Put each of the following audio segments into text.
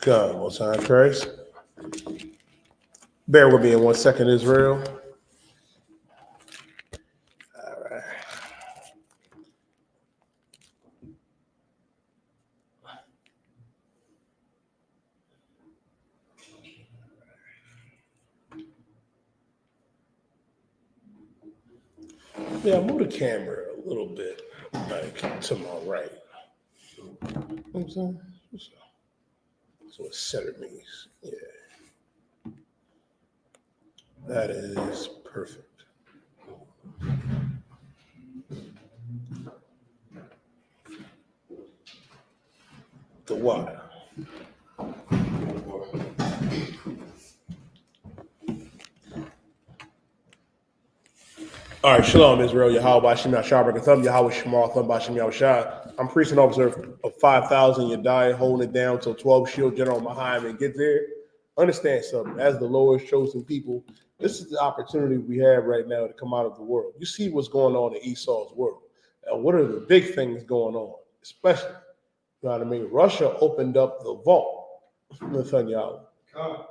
God, most high Christ. Bear with me in 1 second, Israel. All right. Yeah, move the camera a little bit, like to my right. You know what I'm saying? That's what center means. Yeah. That is perfect. The water. All right, Shalom, Israel, Yahweh, Bashim, Yahshua, B'Katham, Yahweh, Shema, Thum, Bashim, Yahushua. I'm priest and officer of 5,000. You die holding it down till 12 shield General Mahayaman get there. Understand something. As the Lord's chosen people, this is the opportunity we have right now to come out of the world. You see what's going on in Esau's world. And what are the big things going on? Especially, you know what I mean? Russia opened up the vault.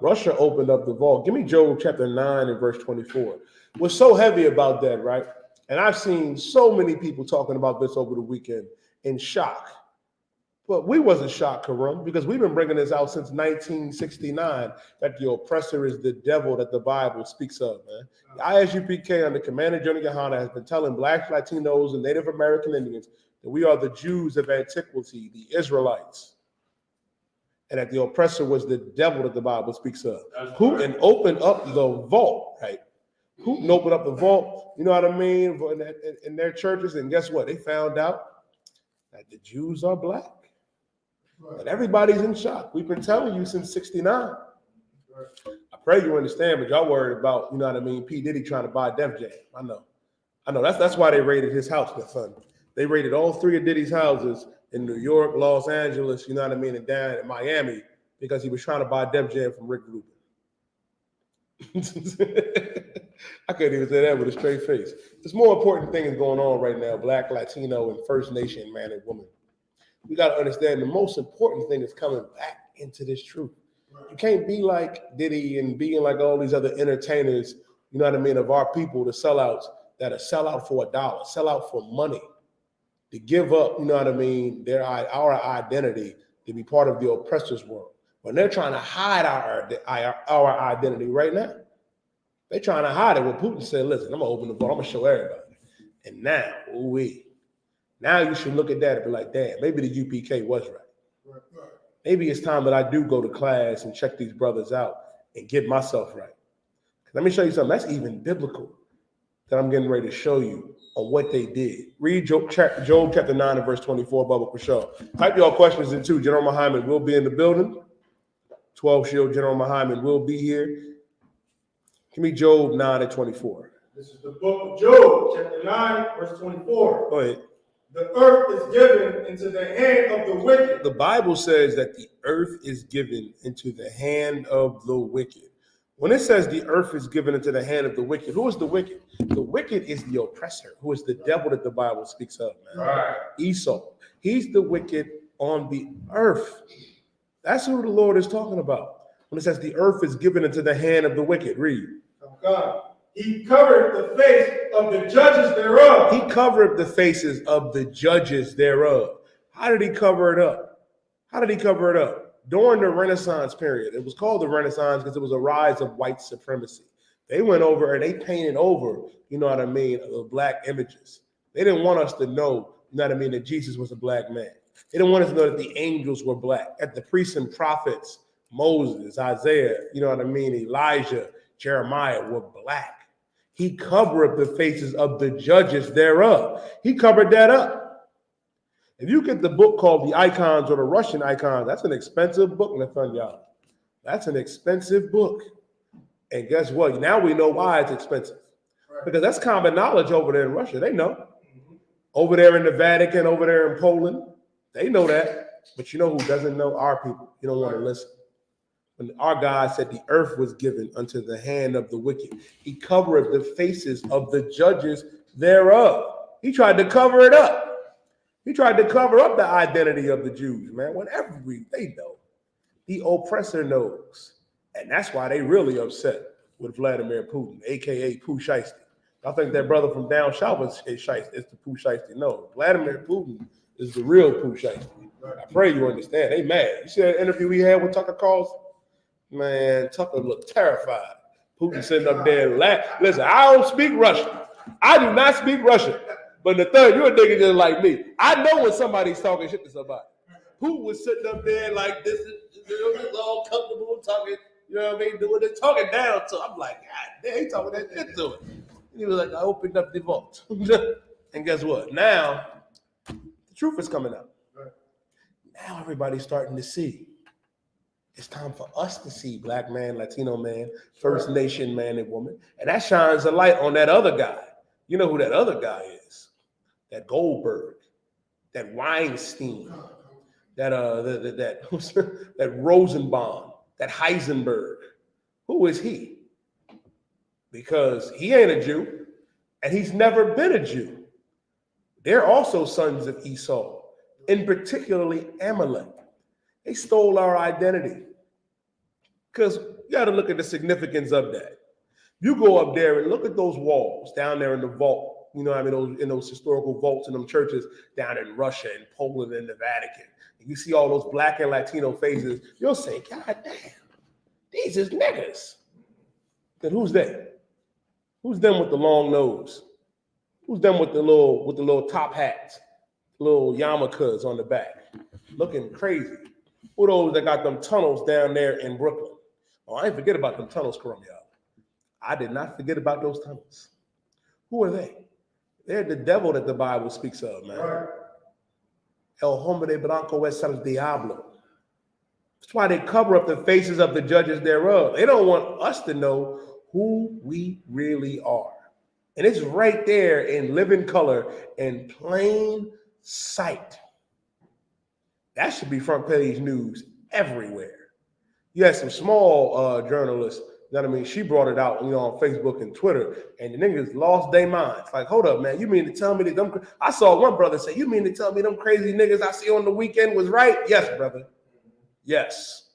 Russia opened up the vault. Give me Job chapter 9 and verse 24. What's so heavy about that, right? And I've seen so many people talking about this over the weekend in shock. But we wasn't shocked, Karam, because we've been bringing this out since 1969, that the oppressor is the devil that the Bible speaks of, man. The I.S.U.P.K. under Commander General YAHANNA has been telling Blacks, Latinos, and Native American Indians that we are the Jews of antiquity, the Israelites, and that the oppressor was the devil that the Bible speaks of. Putin opened up the vault, right? Putin opened up the vault, you know what I mean, in their churches, and guess what? They found out that the Jews are black. And everybody's in shock. We've been telling you since 69. I pray you understand, but y'all worried about, you know what I mean, P. Diddy trying to buy Def Jam. I know. That's why they raided his house, the son. They raided all three of Diddy's houses in New York, Los Angeles, you know what I mean, and down in Miami, because he was trying to buy Def Jam from Rick Rubin. I couldn't even say that with a straight face. There's more important things going on right now, Black, Latino, and First Nation man and woman. We got to understand the most important thing is coming back into this truth. You can't be like Diddy and being like all these other entertainers, you know what I mean, of our people, the sellouts that are sell out for $1, sell out for money, to give up, you know what I mean, our identity to be part of the oppressor's world. When they're trying to hide our identity right now, they're trying to hide it. When Putin said, listen, I'm going to open the vault, I'm going to show everybody. And now, now you should look at that and be like, damn, maybe the U.P.K. was right. Maybe it's time that I do go to class and check these brothers out and get myself right. Let me show you something. That's even biblical that I'm getting ready to show you on what they did. Read Job chapter 9 and verse 24, Bubba, for sure. Type your questions in too. General Mahayaman will be in the building. 12 Shield General Mahayaman will be here. Give me Job 9 and 24. This is the book of Job, chapter 9, verse 24. Go ahead. The earth is given into the hand of the wicked. The Bible says that the earth is given into the hand of the wicked. When it says the earth is given into the hand of the wicked, who is the wicked? The wicked is the oppressor, who is the devil that the Bible speaks of, man. Right. Esau. He's the wicked on the earth. That's who the Lord is talking about. When it says the earth is given into the hand of the wicked, read. God. He covered the face of the judges thereof. He covered the faces of the judges thereof. How did he cover it up? How did he cover it up? During the Renaissance period, it was called the Renaissance because it was a rise of white supremacy. They went over and they painted over, you know what I mean, the black images. They didn't want us to know, you know what I mean, that Jesus was a black man. They didn't want us to know that the angels were black, that the priests and prophets, Moses, Isaiah, you know what I mean, Elijah, Jeremiah were black. He covered up the faces of the judges thereof. He covered that up. If you get the book called The Icons or the Russian Icons, that's an expensive book, Nathaniel. That's an expensive book. And guess what? Now we know why it's expensive. Because that's common knowledge over there in Russia. They know. Over there in the Vatican, over there in Poland, they know that. But you know who doesn't know? Our people. You don't want to listen. When our God said the earth was given unto the hand of the wicked, he covered the faces of the judges thereof. He tried to cover it up. He tried to cover up the identity of the Jews, man. Whenever they know The oppressor knows. And that's why they really upset with Vladimir Putin, a.k.a. Pooh Shiesty. I think that brother from down south is Shiesty. It's the Pooh Shiesty. No, Vladimir Putin is the real Pooh Shiesty. I pray you understand. They mad. You see that interview we had with Tucker Carlson? Man, Tucker looked terrified. Putin sitting up there and laughing. Listen, I don't speak Russian. I do not speak Russian. But the third, you're a nigga just like me. I know when somebody's talking shit to somebody. Putin was sitting up there like this, all comfortable talking, you know what I mean? Doing it, talking down to. I'm like, God damn, he talking that shit to it. He was like, I opened up the vault. And guess what? Now, the truth is coming out. Now everybody's starting to see. It's time for us to see Black man, Latino man, First Nation man and woman. And that shines a light on that other guy. You know who that other guy is? That Goldberg, that Weinstein, that Rosenbaum, that Heisenberg. Who is he? Because he ain't a Jew, and he's never been a Jew. They're also sons of Esau, and particularly Amalek. They stole our identity. Because you got to look at the significance of that. You go up there and look at those walls down there in the vault, you know what I mean, in those historical vaults in them churches down in Russia and Poland and the Vatican. And you see all those Black and Latino faces, you'll say, God damn, these is niggas. Then who's they? Who's them with the long nose? Who's them with the little top hats, little yarmulkes on the back, looking crazy? Who those that got them tunnels down there in Brooklyn? Oh, I ain't forget about them tunnels, Karam, y'all. I did not forget about those tunnels. Who are they? They're the devil that the Bible speaks of, man. Right. El hombre blanco es el diablo. That's why they cover up the faces of the judges thereof. They don't want us to know who we really are. And it's right there in living color in plain sight. That should be front page news everywhere. You had some small journalists, you know what I mean? She brought it out, on Facebook and Twitter, and the niggas lost their minds. Like, hold up, man. You mean to tell me that them? I saw one brother say, you mean to tell me them crazy niggas I see on the weekend was right? Yes, brother. Yes.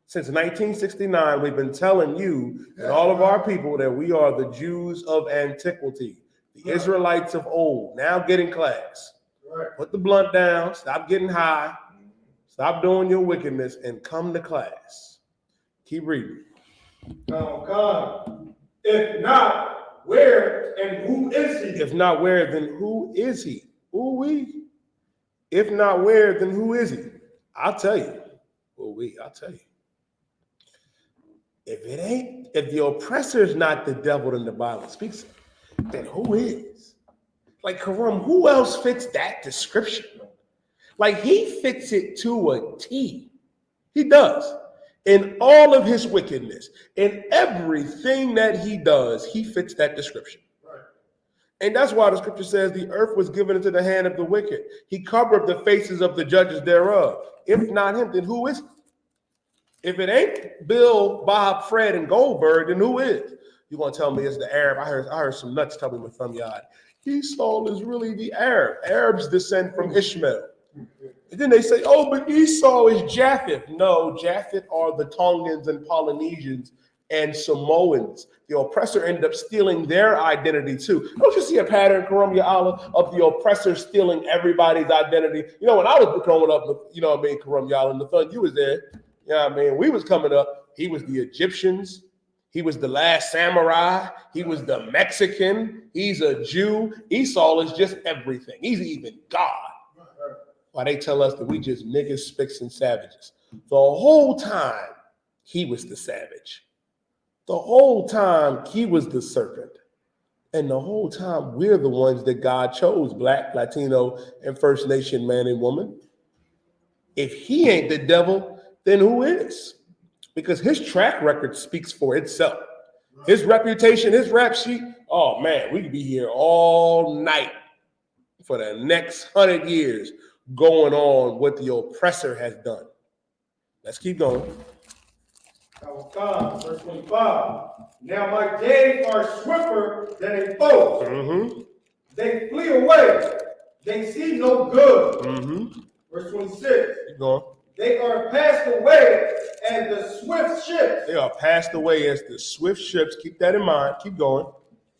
Since 1969, we've been telling you and all of our people that we are the Jews of antiquity, the Israelites of old, now getting class. Put the blunt down, stop getting high, stop doing your wickedness, and come to class. Keep reading. Now, God, if not, where and who is he? If not where, then who is he? Ooh-wee. If not where, then who is he? I'll tell you. Ooh-wee, I'll tell you. If the oppressor is not the devil that the Bible speaks of, then who is? Like, Karam, who else fits that description? Like, he fits it to a T. He does. In all of his wickedness, in everything that he does, he fits that description. Right. And that's why the scripture says the earth was given into the hand of the wicked. He covered the faces of the judges thereof. If not him, then who is he? If it ain't Bill, Bob, Fred, and Goldberg, then who is? You're going to tell me it's the Arab. I heard some nuts tell me with from Yad. Esau is really the Arab. Arabs descend from Ishmael. And then they say, oh, but Esau is Japheth. No, Japheth are the Tongans and Polynesians and Samoans. The oppressor ended up stealing their identity too. Don't you see a pattern, Karam Ya'ala, of the oppressor stealing everybody's identity? You know, when I was growing up, you know what I mean, Karam Ya'ala, and the fun, you was there. You know what I mean? We was coming up. He was the Egyptians. He was the last samurai. He was the Mexican. He's a Jew. Esau is just everything. He's even God. Why they tell us that we just niggas, spicks, and savages. The whole time, he was the savage. The whole time, he was the serpent. And the whole time, we're the ones that God chose, Black, Latino, and First Nation man and woman. If he ain't the devil, then who is? Because his track record speaks for itself. His reputation, his rap sheet, oh man, we could be here all night for the next 100 years going on what the oppressor has done. Let's keep going. Verse 25. Now my days are swifter than a foe. Mm-hmm. They flee away. They see no good. Mm-hmm. Verse 26. Keep going. They are passed away as the swift ships. They are passed away as the swift ships. Keep that in mind. Keep going.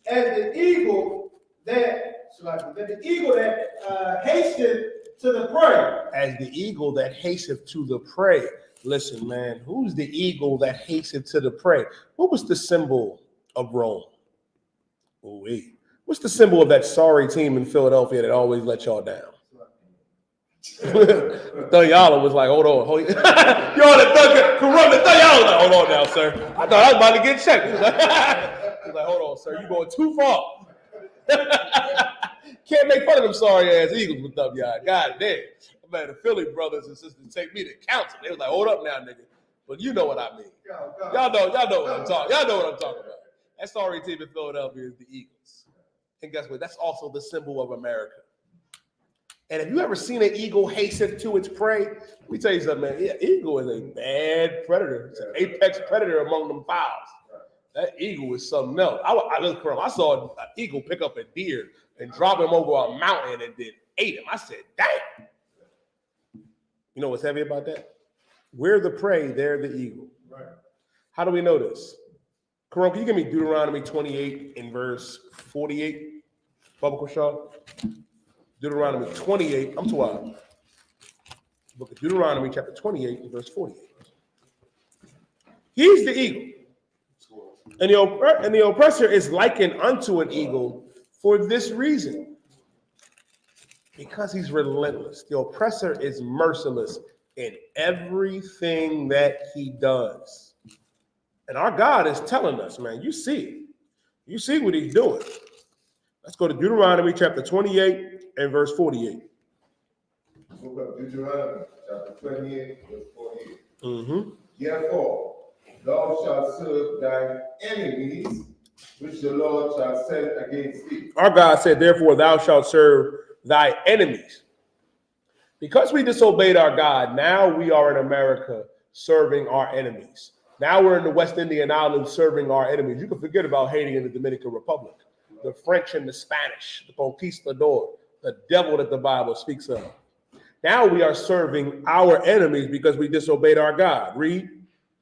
As the eagle that hasted to the prey. As the eagle that hasteth to the prey. Listen, man, who's the eagle that hasteth to the prey? What was the symbol of Rome? Oh, wait. What's the symbol of that sorry team in Philadelphia that always let y'all down? Thanyala was like, hold on. Yo, the Thanyala was like, hold on now, sir. I thought I was about to get checked. He was like, hold on, sir. You going too far. Can't make fun of them sorry ass Eagles with them, y'all. God damn. Man, the Philly brothers and sisters take me to counsel. They was like, hold up now, nigga. But you know what I mean. Y'all know what I'm talking. Y'all know what I'm talking about. That sorry team in Philadelphia is the Eagles. And guess what? That's also the symbol of America. And have you ever seen an eagle hasten to its prey? Let me tell you something, man. Yeah, eagle is a bad predator. It's an apex predator among them fowls. That eagle is something else. I saw an eagle pick up a deer and drop him over a mountain and then ate him. I said, damn. You know what's heavy about that? We're the prey, they're the eagle. Right. How do we know this? Karam, can you give me Deuteronomy 28 in verse 48? Bubba Kushal? Deuteronomy 28, I'm too wild. Book of Deuteronomy chapter 28 and verse 48. He's the eagle. And the oppressor is likened unto an eagle for this reason. Because he's relentless. The oppressor is merciless in everything that he does. And our God is telling us, man, you see it. You see what he's doing. Let's go to Deuteronomy chapter 28 and verse 48. Book of Deuteronomy chapter 28 verse 48. Mm-hmm. Therefore, thou shalt serve thy enemies, which the Lord shall send against thee. Our God said, therefore, thou shalt serve thy enemies. Because we disobeyed our God, now we are in America serving our enemies. Now we're in the West Indian Islands serving our enemies. You can forget about Haiti and the Dominican Republic, the French and the Spanish, the conquistador, the devil that the Bible speaks of. Now we are serving our enemies because we disobeyed our God. Read.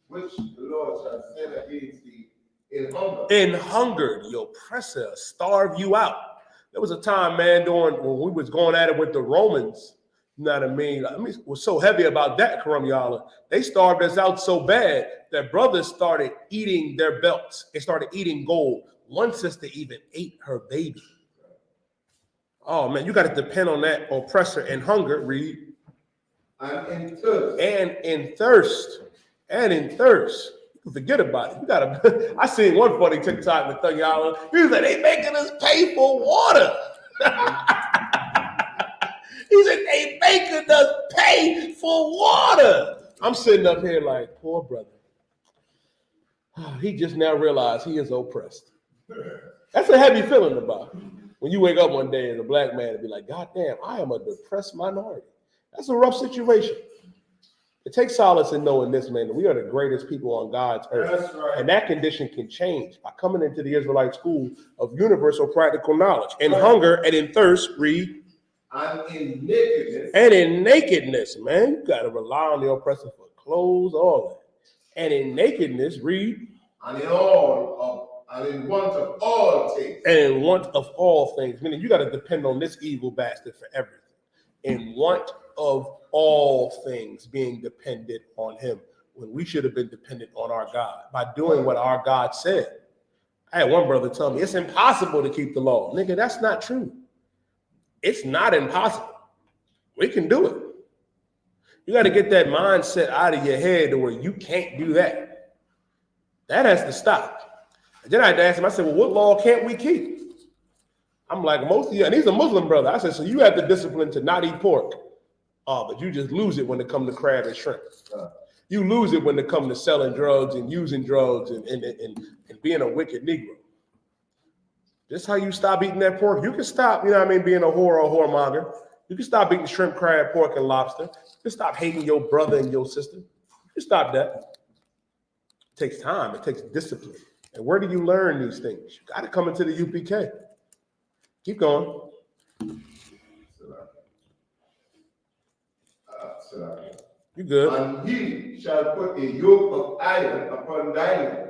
Which the Lord shall send against thee in hunger. In hunger, the oppressor starve you out. There was a time, man, when we was going at it with the Romans. You know what I mean? It was so heavy about that, Karam Yala. They starved us out so bad that brothers started eating their belts. They started eating gold. One sister even ate her baby. Oh, man, you got to depend on that oppressor and hunger. Read. And in thirst. And in thirst. And in thirst. Forget about it. You gotta. I seen one funny TikTok with Thug Yala. He was like, they making us pay for water. He said, they making us pay for water. I'm sitting up here like, poor brother. He just now realized he is oppressed. That's a heavy feeling about it. When you wake up one day as a black man and be like, God damn, I am a depressed minority. That's a rough situation. It takes solace in knowing this, man, that we are the greatest people on God's earth. That's right. And that condition can change by coming into the Israelite school of universal practical knowledge. In hunger and in thirst, read. And in nakedness. And in nakedness, man. You got to rely on the oppressor for clothes, all that. And in nakedness, read. And in want of all things. And in want of all things. Meaning you got to depend on this evil bastard for everything. In want of all things, being dependent on him when we should have been dependent on our God by doing what our God said. I had one brother tell me it's impossible to keep the law. Nigga, that's not true. It's not impossible. We can do it. You got to get that mindset out of your head to where you can't do that. That has to stop. And then I had to ask him, I said, well, what law can't we keep? I'm like, most of you, and he's a Muslim brother. I said, so you have the discipline to not eat pork. Oh, but you just lose it when it comes to crab and shrimp. You lose it when it comes to selling drugs and using drugs and being a wicked Negro. This how you stop eating that pork. You can stop, you know what I mean, being a whore or a whoremonger. You can stop eating shrimp, crab, pork, and lobster. You can stop hating your brother and your sister. You can stop that. It takes time. It takes discipline. And where do you learn these things? You got to come into the UPK. Keep going. You good. And he shall put a yoke of iron upon thy neck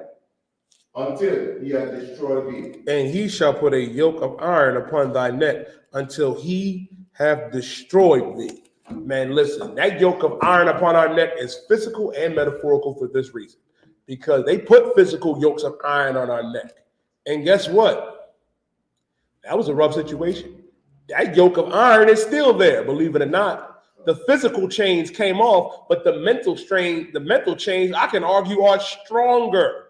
until he hath destroyed thee. And he shall put a yoke of iron upon thy neck until he have destroyed thee. Man, listen, that yoke of iron upon our neck is physical and metaphorical for this reason. Because they put physical yokes of iron on our neck. And guess what? That was a rough situation. That yoke of iron is still there, believe it or not. The physical chains came off, but the mental chains, I can argue, are stronger.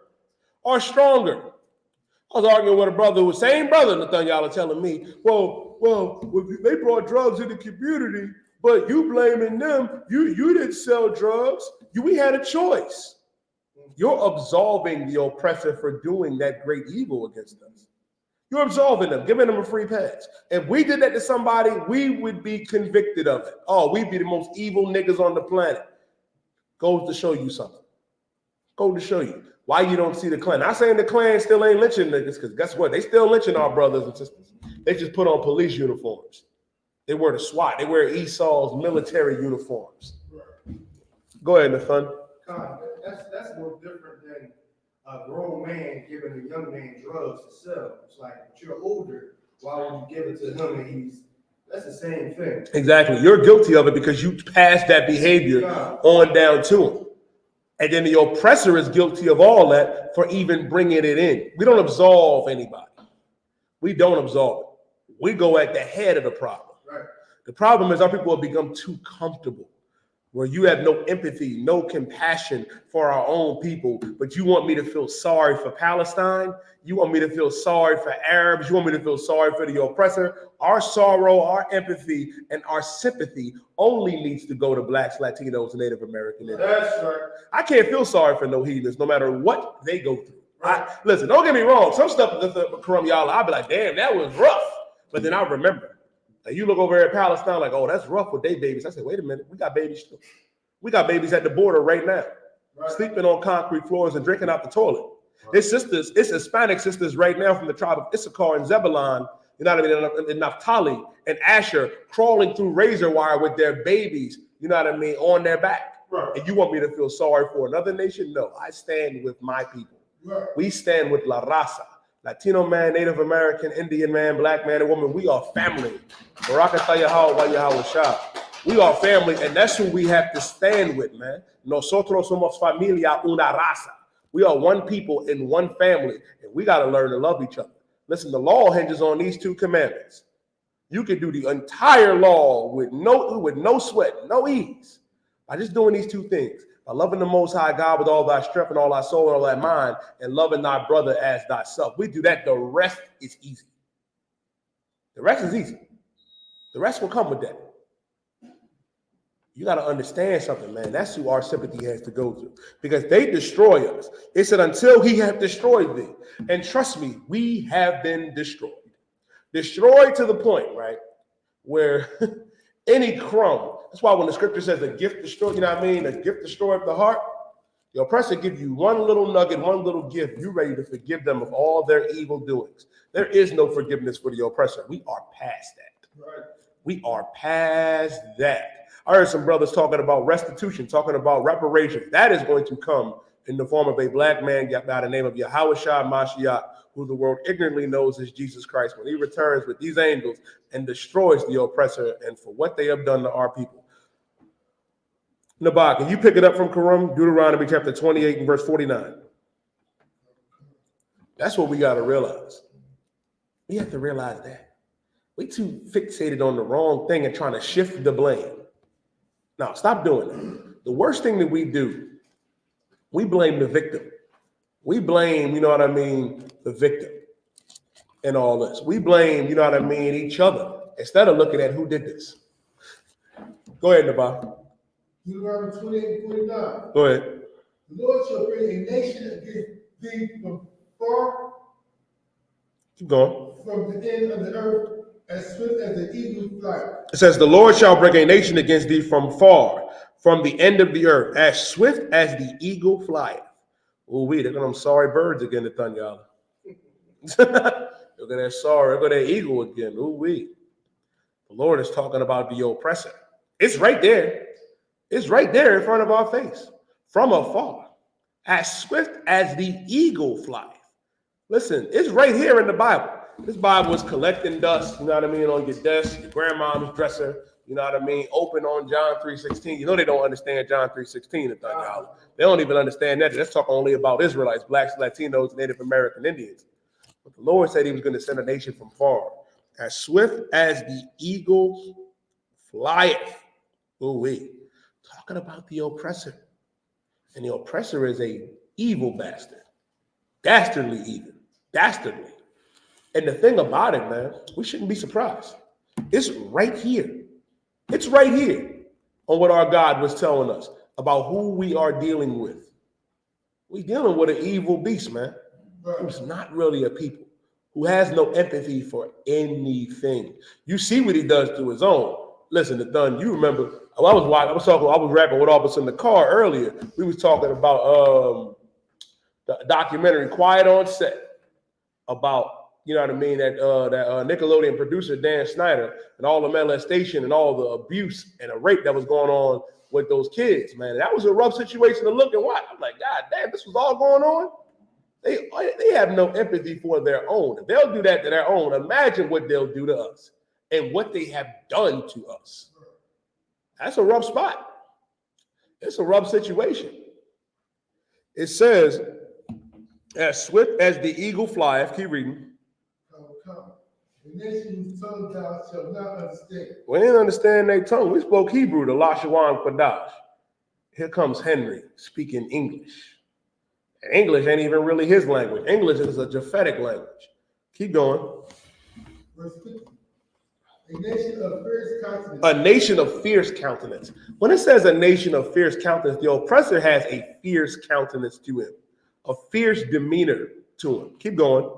Are stronger. I was arguing with a brother who was same brother, Nathaniel, telling me, well, they brought drugs in the community, but you blaming them. You didn't sell drugs. We had a choice. You're absolving the oppressor for doing that great evil against us. You're absolving them, giving them a free pass. If we did that to somebody, we would be convicted of it. Oh, we'd be the most evil niggas on the planet. Goes to show you something. Goes to show you why you don't see the Klan. Not saying the Klan still ain't lynching niggas, because guess what? They still lynching our brothers and sisters. They just put on police uniforms. They wear the SWAT. They wear Esau's military uniforms. Go ahead, Nathan. God, that's no different than a grown man giving a young man drugs to sell. It's like, but you're older. Why would you give it to him? And that's the same thing. Exactly. You're guilty of it because you passed that behavior on down to him. And then the oppressor is guilty of all that for even bringing it in. We don't absolve anybody. We don't absolve it. We go at the head of the problem. Right. The problem is our people have become too comfortable, where you have no empathy, no compassion for our own people, but you want me to feel sorry for Palestine. You want me to feel sorry for Arabs. You want me to feel sorry for the oppressor. Our sorrow, our empathy, and our sympathy only needs to go to Blacks, Latinos, Native American Indians. That's right. I can't feel sorry for no heathens, no matter what they go through. Right. Listen, don't get me wrong. Some stuff, Karam Yala, I'll be like, damn, that was rough. But then I remember. And you look over here at Palestine like, oh, that's rough with their babies. I said, wait a minute, we got babies too. We got babies at the border right now, sleeping on concrete floors and drinking out the toilet. It's sisters, it's Hispanic sisters right now from the tribe of Isupk and Zebulon, you know what I mean, and Naphtali and Asher crawling through razor wire with their babies, you know what I mean, on their back. Right. And you want me to feel sorry for another nation? No, I stand with my people. Right. We stand with La Raza. Latino man, Native American, Indian man, Black man, and woman, we are family. We are family, and that's who we have to stand with, man. Nosotros somos familia una raza. We are one people in one family, and we got to learn to love each other. Listen, the law hinges on these two commandments. You can do the entire law with no sweat, no ease, by just doing these two things. By loving the Most High God with all thy strength and all thy soul and all thy mind, and loving thy brother as thyself. We do that, the rest is easy. The rest is easy. The rest will come with that. You got to understand something, man. That's who our sympathy has to go through. Because they destroy us. It said, until he hath destroyed thee. And trust me, we have been destroyed. Destroyed to the point, right, where any crumb. That's why when the scripture says a gift destroyed, you know what I mean? A gift destroyed the heart. The oppressor gives you one little nugget, one little gift. You're ready to forgive them of all their evil doings. There is no forgiveness for the oppressor. We are past that. Right. We are past that. I heard some brothers talking about restitution, talking about reparations. That is going to come in the form of a black man by the name of YAHANNA, who the world ignorantly knows as Jesus Christ, when he returns with these angels and destroys the oppressor and for what they have done to our people. Nabak, can you pick it up from Quran, Deuteronomy chapter 28 and verse 49? That's what we got to realize. We have to realize that. We too fixated on the wrong thing and trying to shift the blame. Now, stop doing that. The worst thing that we do, we blame the victim. We blame, you know what I mean, the victim in all this. We blame, you know what I mean, each other instead of looking at who did this. Go ahead, Nabak. Deuteronomy 28 and 49. Go ahead. The Lord shall bring a nation against thee from far. Keep going. From the end of the earth, as swift as the eagle flight. It says, the Lord shall bring a nation against thee from far, from the end of the earth, as swift as the eagle flieth. Oh, they're them sorry birds again, Nathaniel. Look at that sorry, look at that eagle again. Ooh, the Lord is talking about the oppressor. It's right there. It's right there in front of our face. From afar, as swift as the eagle flieth. Listen, it's right here in the Bible. This Bible was collecting dust, you know what I mean, on your desk, your grandmom's dresser, you know what I mean, open on John 3:16. You know they don't understand John 3:16. They don't even understand that. Let's talk only about Israelites, blacks, Latinos, Native American Indians. But the Lord said he was going to send a nation from far. As swift as the eagle flieth. Ooh-wee. Talking about the oppressor. And the oppressor is a evil bastard. Dastardly even. Dastardly. And the thing about it, man, we shouldn't be surprised. It's right here. It's right here on what our God was telling us about who we are dealing with. We're dealing with an evil beast, man, who's not really a people, who has no empathy for anything. You see what he does to his own. Listen, you remember, I was rapping with Albus in the car earlier. We was talking about the documentary Quiet on Set about, you know what I mean, that Nickelodeon producer Dan Snyder and all the molestation and all the abuse and the rape that was going on with those kids, man. That was a rough situation to look and watch. I'm like, God damn, this was all going on. They have no empathy for their own. If they'll do that to their own, imagine what they'll do to us and what they have done to us. That's a rough spot. It's a rough situation. It says, as swift as the eagle flieth, keep reading. Come. The nation whose tongue thou shalt not understand. We didn't understand their tongue. We spoke Hebrew to Lashawan Quadash. Here comes Henry speaking English. And English ain't even really his language. English is a Japhetic language. Keep going. Verse 50. A nation of fierce countenance. A nation of fierce countenance. When it says a nation of fierce countenance, the oppressor has a fierce countenance to him, a fierce demeanor to him. Keep going.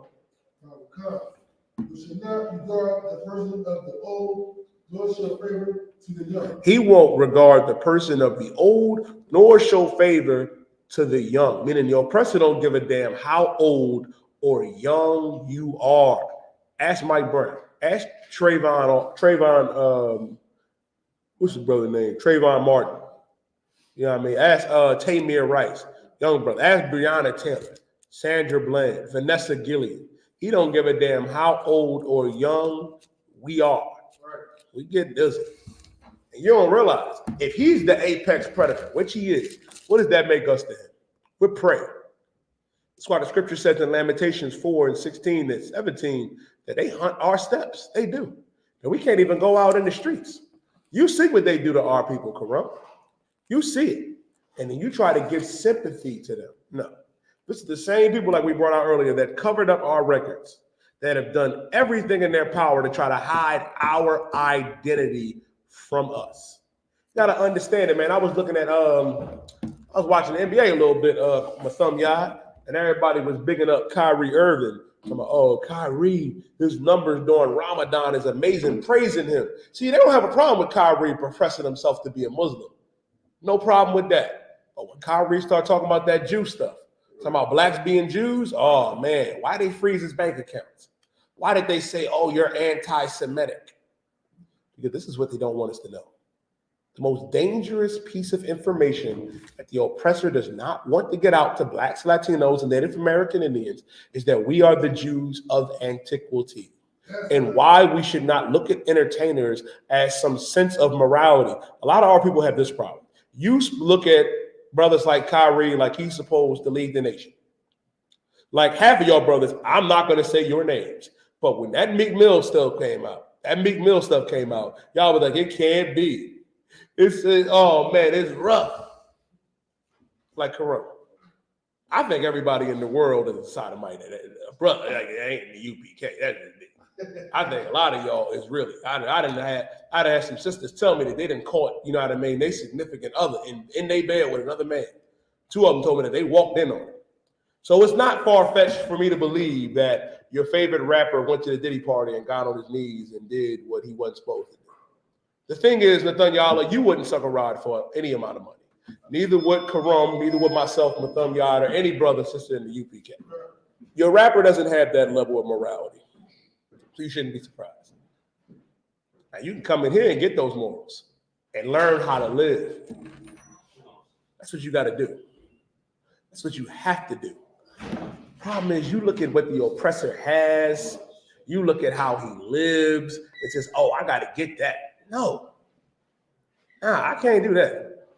Come. We shall not regard the person of the old, nor show favor to the young. He won't regard the person of the old, nor show favor to the young. Meaning the oppressor don't give a damn how old or young you are. Ask Mike Brown. Ask Trayvon, what's his brother's name? Trayvon Martin. You know what I mean? Ask Tamir Rice, young brother. Ask Breonna Taylor, Sandra Bland, Vanessa Gillian. He don't give a damn how old or young we are. We get this. And you don't realize, if he's the apex predator, which he is, what does that make us to him? We're prey. That's why the scripture says in Lamentations 4:16 and 17 that they hunt our steps. They do. And we can't even go out in the streets. You see what they do to our people, Karam. You see it. And then you try to give sympathy to them. No. This is the same people like we brought out earlier that covered up our records, that have done everything in their power to try to hide our identity from us. You got to understand it, man. I was looking at, I was watching the NBA a little bit, my thumb yard, and everybody was bigging up Kyrie Irving. I'm like, oh, Kyrie, his numbers during Ramadan is amazing, praising him. See, they don't have a problem with Kyrie professing himself to be a Muslim. No problem with that. But when Kyrie started talking about that Jew stuff, talking about blacks being Jews, oh, man, why they freeze his bank accounts? Why did they say, oh, you're anti-Semitic? Because this is what they don't want us to know. The most dangerous piece of information that the oppressor does not want to get out to blacks, Latinos, and Native American Indians is that we are the Jews of antiquity. And why we should not look at entertainers as some sense of morality. A lot of our people have this problem. You look at brothers like Kyrie, like he's supposed to lead the nation. Like half of your brothers, I'm not going to say your names, but when that Meek Mill stuff came out, y'all was like, it can't be. Oh man, it's rough. Like Corona. I think everybody in the world is a sodomite. Brother, like, it ain't the UPK. That's it. I think a lot of y'all is really. I'd had some sisters tell me that they didn't caught, you know what I mean, they significant other in their bed with another man. Two of them told me that they walked in on it. So it's not far-fetched for me to believe that your favorite rapper went to the Diddy party and got on his knees and did what he wasn't supposed to do. The thing is, Nathaniah, you wouldn't suck a rod for any amount of money. Neither would Karam, neither would myself, Nathaniah, or any brother, sister in the UPK. Your rapper doesn't have that level of morality. So you shouldn't be surprised. Now, you can come in here and get those morals and learn how to live. That's what you got to do. That's what you have to do. Problem is, you look at what the oppressor has, you look at how he lives, and says, oh, I got to get that. No. Nah, I can't do that.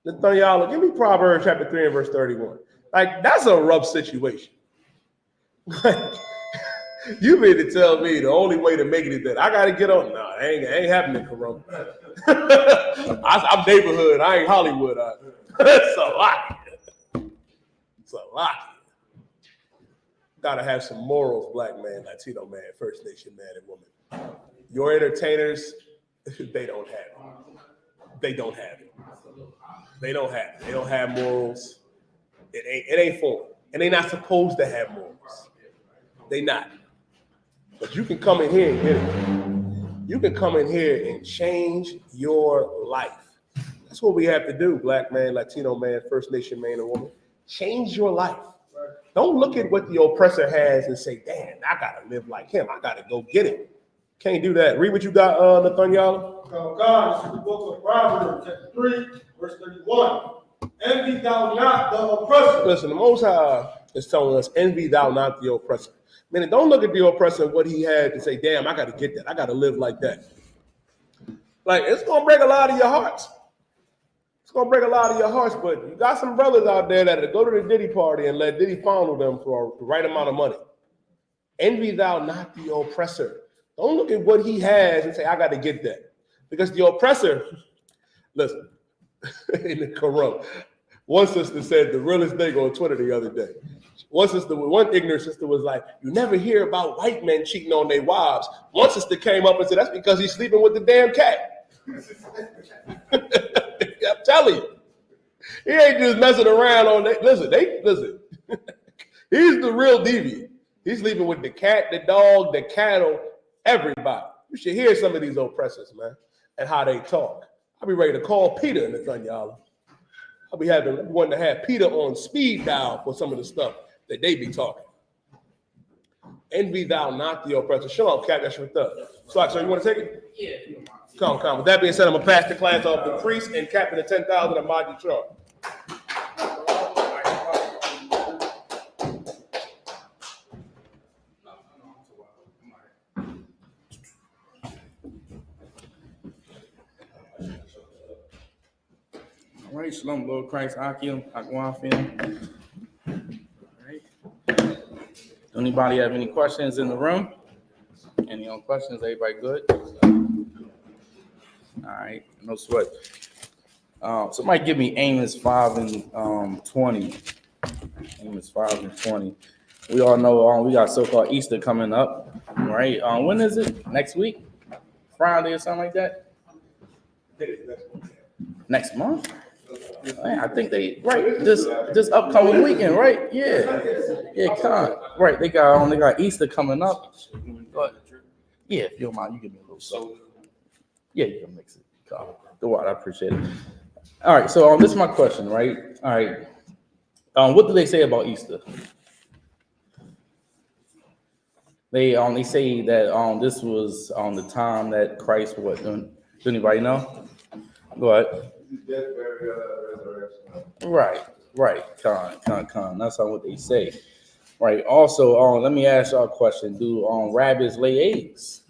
Nathaniel, give me Proverbs chapter 3 and verse 31. Like, that's a rough situation. You mean to tell me the only way to make it is that I got to get on? No, it ain't happening, Corona. I'm neighborhood. I ain't Hollywood. It's a lot. It's a lot. Gotta have some morals, black man, Latino man, First Nation man and woman. Your entertainers, they don't have it. They don't have it. They don't have it. They don't have morals. It ain't for them. And they not supposed to have morals. They not. But you can come in here and get it. You can come in here and change your life. That's what we have to do, black man, Latino man, First Nation man and woman. Change your life. Don't look at what the oppressor has and say, damn, I gotta live like him. I gotta go get it. Can't do that. Read what you got, Nathaniel. God, this is the book of Proverbs, chapter 3, verse 31. Envy thou not the oppressor. Listen, the Most High is telling us, envy thou not the oppressor. Meaning, don't look at the oppressor and what he had and say, damn, I got to get that. I got to live like that. Like, it's going to break a lot of your hearts. It's going to break a lot of your hearts, but you got some brothers out there that go to the Diddy party and let Diddy fondle them for the right amount of money. Envy thou not the oppressor. Don't look at what he has and say, I got to get that. Because the oppressor, listen, in the Quran, one sister said the realest thing on Twitter the other day. One ignorant sister was like, you never hear about white men cheating on their wives. One sister came up and said, that's because he's sleeping with the damn cat. I'm telling you. He ain't just messing around on that. Listen. He's the real deviant. He's sleeping with the cat, the dog, the cattle, everybody. You should hear some of these oppressors, man, and how they talk. I'll be ready to call Peter in the Nathaniel. I'll be wanting to have Peter on speed dial for some of the stuff that they be talking. Envy thou not the oppressor. Shalom, Cat, that's your thug. So you want to take it? Yeah. Come. With that being said, I'm going to pass the class off to Priest and Captain of 10,000 of Maji Char. All right, Shalom, Lord Christ, Akim, Akwafim. All right. Anybody have any questions in the room? Any questions? Everybody good? All right, no sweat. Somebody give me Amos 5 and 20. Amos 5 and 20. We all know we got so-called Easter coming up, right? When is it? Next week? Friday or something like that? Next month? Man, I think they this upcoming weekend, right? Yeah, right. They got Easter coming up. But yeah, if you don't mind, you give me a little soda. Yeah, you can mix it. The water, I appreciate it. All right, so this is my question, right? All right, what do they say about Easter? They say that this was the time that Christ what? Do anybody know? Go ahead. Death, burial, resurrection. Right. Con. That's what they say. Right. Also, let me ask y'all a question. Do rabbits lay eggs?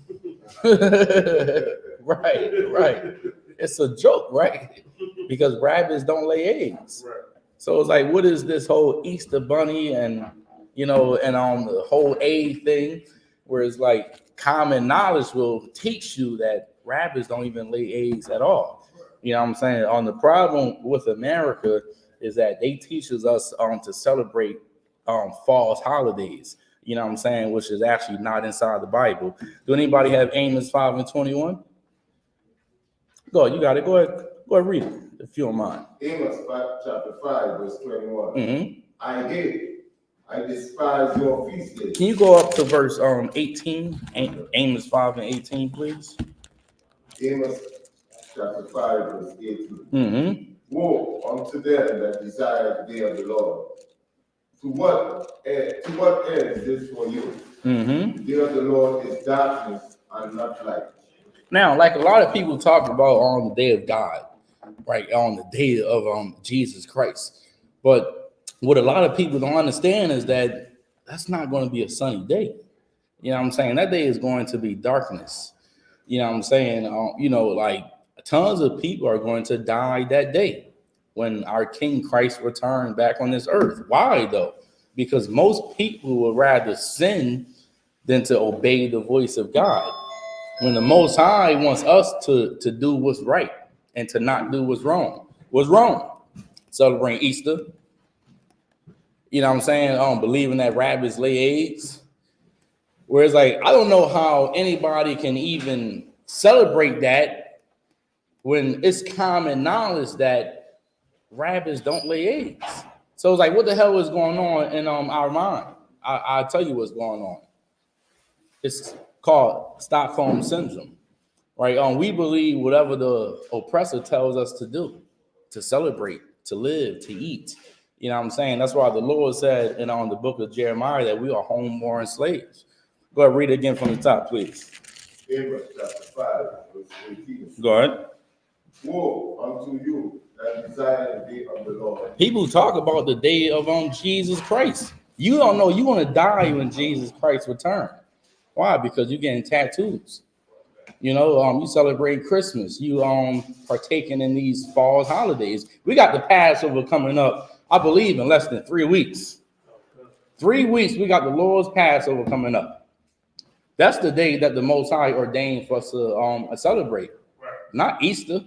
Right. It's a joke, right? Because rabbits don't lay eggs. Right. So it's like, what is this whole Easter bunny and the whole egg thing, where it's like common knowledge will teach you that rabbits don't even lay eggs at all. You know what I'm saying? The problem with America is that they teaches us to celebrate false holidays. You know what I'm saying? Which is actually not inside the Bible. Do anybody have Amos 5 and 21? Go ahead, you got it. Go ahead, read it if you don't mind. Amos chapter 5, verse 21. Mm-hmm. I despise your feast days. Can you go up to verse 18? Amos 5 and 18, please. Amos chapter 5, verse 18. Mm-hmm. Woe unto them that desire the day of the Lord. To what end is this for you? Mm-hmm. The day of the Lord is darkness and not light. Now, like a lot of people talk about on the day of God, right? On the day of Jesus Christ. But what a lot of people don't understand is that that's not going to be a sunny day. You know what I'm saying? That day is going to be darkness. You know what I'm saying? Like tons of people are going to die that day when our King Christ returns back on this earth. Why though? Because most people would rather sin than to obey the voice of God. When the Most High wants us to do what's right and to not do what's wrong. What's wrong? Celebrating Easter. You know what I'm saying? Believing that rabbits lay eggs. Whereas, like, I don't know how anybody can even celebrate that when it's common knowledge that rabbits don't lay eggs. So it's like, what the hell is going on in our mind? I'll tell you what's going on. It's called Stockholm Syndrome, right? We believe whatever the oppressor tells us to do, to celebrate, to live, to eat. You know what I'm saying? That's why the Lord said in the book of Jeremiah that we are homeborn slaves. Go ahead, read it again from the top, please. Amos chapter 5, verse 18. Go ahead. Woe unto you that desire the day of the Lord. People talk about the day of Jesus Christ. You don't know you're going to die when Jesus Christ returns. Why? Because you're getting tattoos. You know, you celebrate Christmas. You partaking in these fall holidays. We got the Passover coming up, I believe, in less than 3 weeks. 3 weeks, we got the Lord's Passover coming up. That's the day that the Most High ordained for us to celebrate. Not Easter,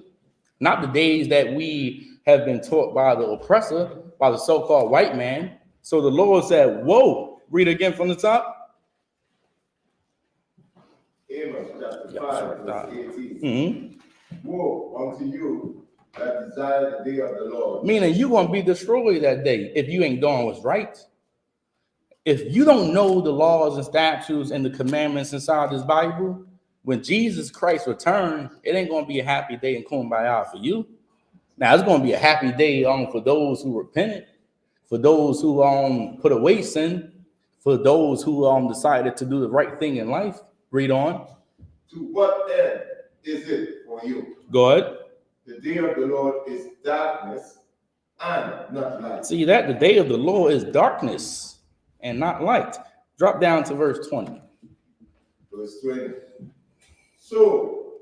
not the days that we have been taught by the oppressor, by the so-called white man. So the Lord said, whoa, read again from the top. Amos chapter 5, verse 18. Mm-hmm. Woe unto you that desire the day of the Lord. Meaning you're going to be destroyed that day if you ain't doing what's right. If you don't know the laws and statutes and the commandments inside this Bible, when Jesus Christ returns, it ain't going to be a happy day in Kumbaya for you. Now, it's going to be a happy day for those who repented, for those who put away sin, for those who decided to do the right thing in life. Read on. To what end is it for you? Go ahead. The day of the Lord is darkness and not light. See that? The day of the Lord is darkness and not light. Drop down to verse 20. Verse 20. So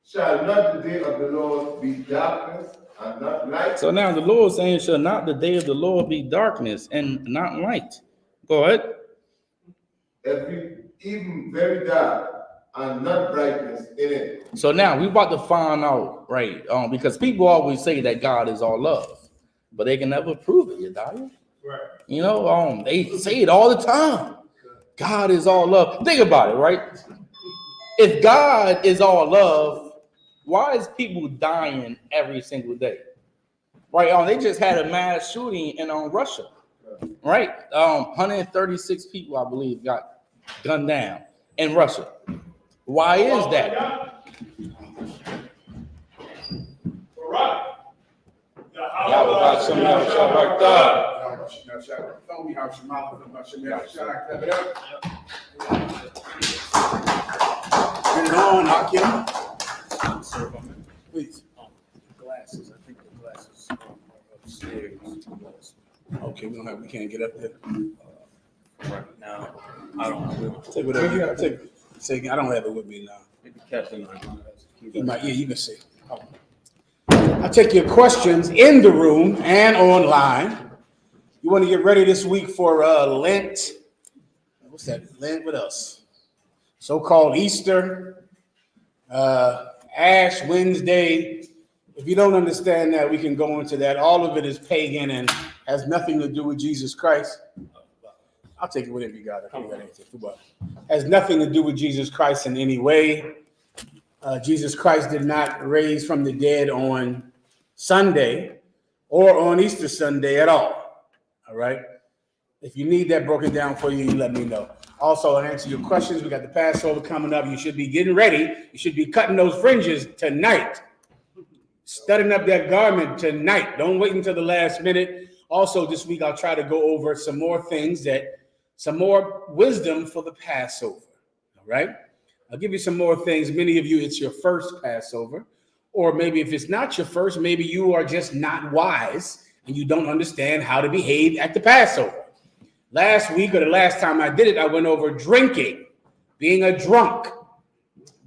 shall not the day of the Lord be darkness and not light? So now the Lord is saying, shall not the day of the Lord be darkness and not light? Go ahead. Even very dark and not brightness in it. So now we about to find out, right? Because people always say that God is all love, but they can never prove it, Yadiah. Right. You know, they say it all the time. God is all love. Think about it, right? If God is all love, why is people dying every single day? Right? They just had a mass shooting in Russia, right? 136 people, I believe, got gunned down in Russia. Why is that? Get it on, Hakim. Please. Glasses. I think the glasses are upstairs. Okay, we can't get up there. Right now, I don't know. Take whatever you got. Take. I don't have it with me now. Maybe Captain. You can see. I take your questions in the room and online. You want to get ready this week for Lent. What's that? Lent? What else? So-called Easter, Ash Wednesday. If you don't understand that, we can go into that. All of it is pagan and has nothing to do with Jesus Christ. I'll take it whatever you got. Has nothing to do with Jesus Christ in any way. Jesus Christ did not raise from the dead on Sunday or on Easter Sunday at all. All right. If you need that broken down for you, you let me know. Also, I'll answer your questions. We got the Passover coming up. You should be getting ready. You should be cutting those fringes tonight. Studying up that garment tonight. Don't wait until the last minute. Also, this week, I'll try to go over some more things some more wisdom for the Passover. All right. I'll give you some more things. Many of you, it's your first Passover. Or maybe if it's not your first, maybe you are just not wise and you don't understand how to behave at the Passover. Last week or the last time I did it, I went over drinking, being a drunk.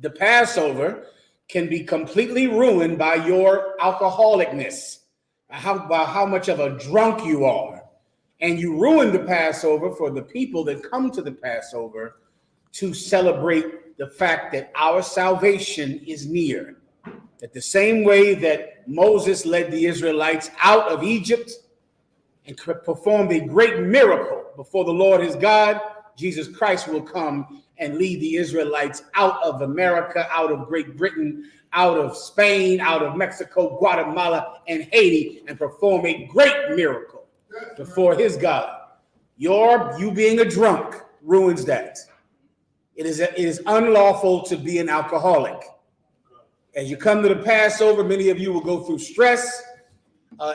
The Passover can be completely ruined by your alcoholicness, by how much of a drunk you are. And you ruin the Passover for the people that come to the Passover to celebrate the fact that our salvation is near. That the same way that Moses led the Israelites out of Egypt and performed a great miracle before the Lord his God, Jesus Christ will come and lead the Israelites out of America, out of Great Britain, out of Spain, out of Mexico, Guatemala, and Haiti, and perform a great miracle before his God. You being a drunk ruins that. It is unlawful to be an alcoholic. As you come to the Passover, many of you will go through stress,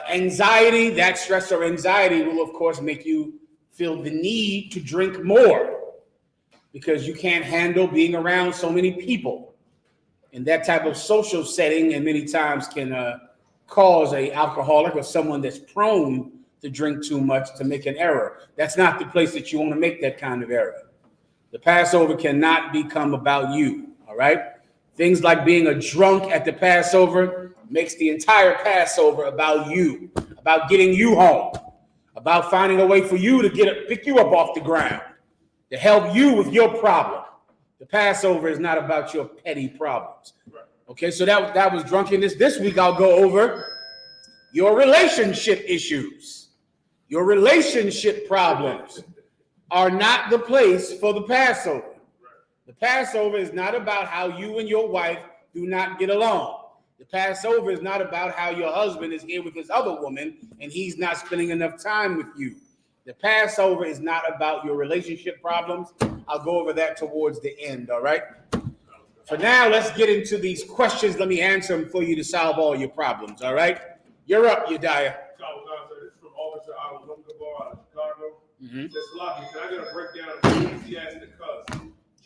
anxiety. That stress or anxiety will, of course, make you feel the need to drink more because you can't handle being around so many people. And that type of social setting, and many times can cause an alcoholic or someone that's prone to drink too much to make an error. That's not the place that you want to make that kind of error. The Passover cannot become about you, all right? Things like being a drunk at the Passover makes the entire Passover about you, about getting you home, about finding a way for you to pick you up off the ground, to help you with your problem. The Passover is not about your petty problems. Okay, so that was drunkenness. This week I'll go over your relationship issues. Your relationship problems are not the place for the Passover. The Passover is not about how you and your wife do not get along. The Passover is not about how your husband is here with this other woman and he's not spending enough time with you. The Passover is not about your relationship problems. I'll go over that towards the end, all right? For now, let's get into these questions. Let me answer them for you to solve all your problems, all right? You're up, Yediah. This is from Officer out of Chicago. It says, Lucky, can I get a breakdown of Ecclesiastes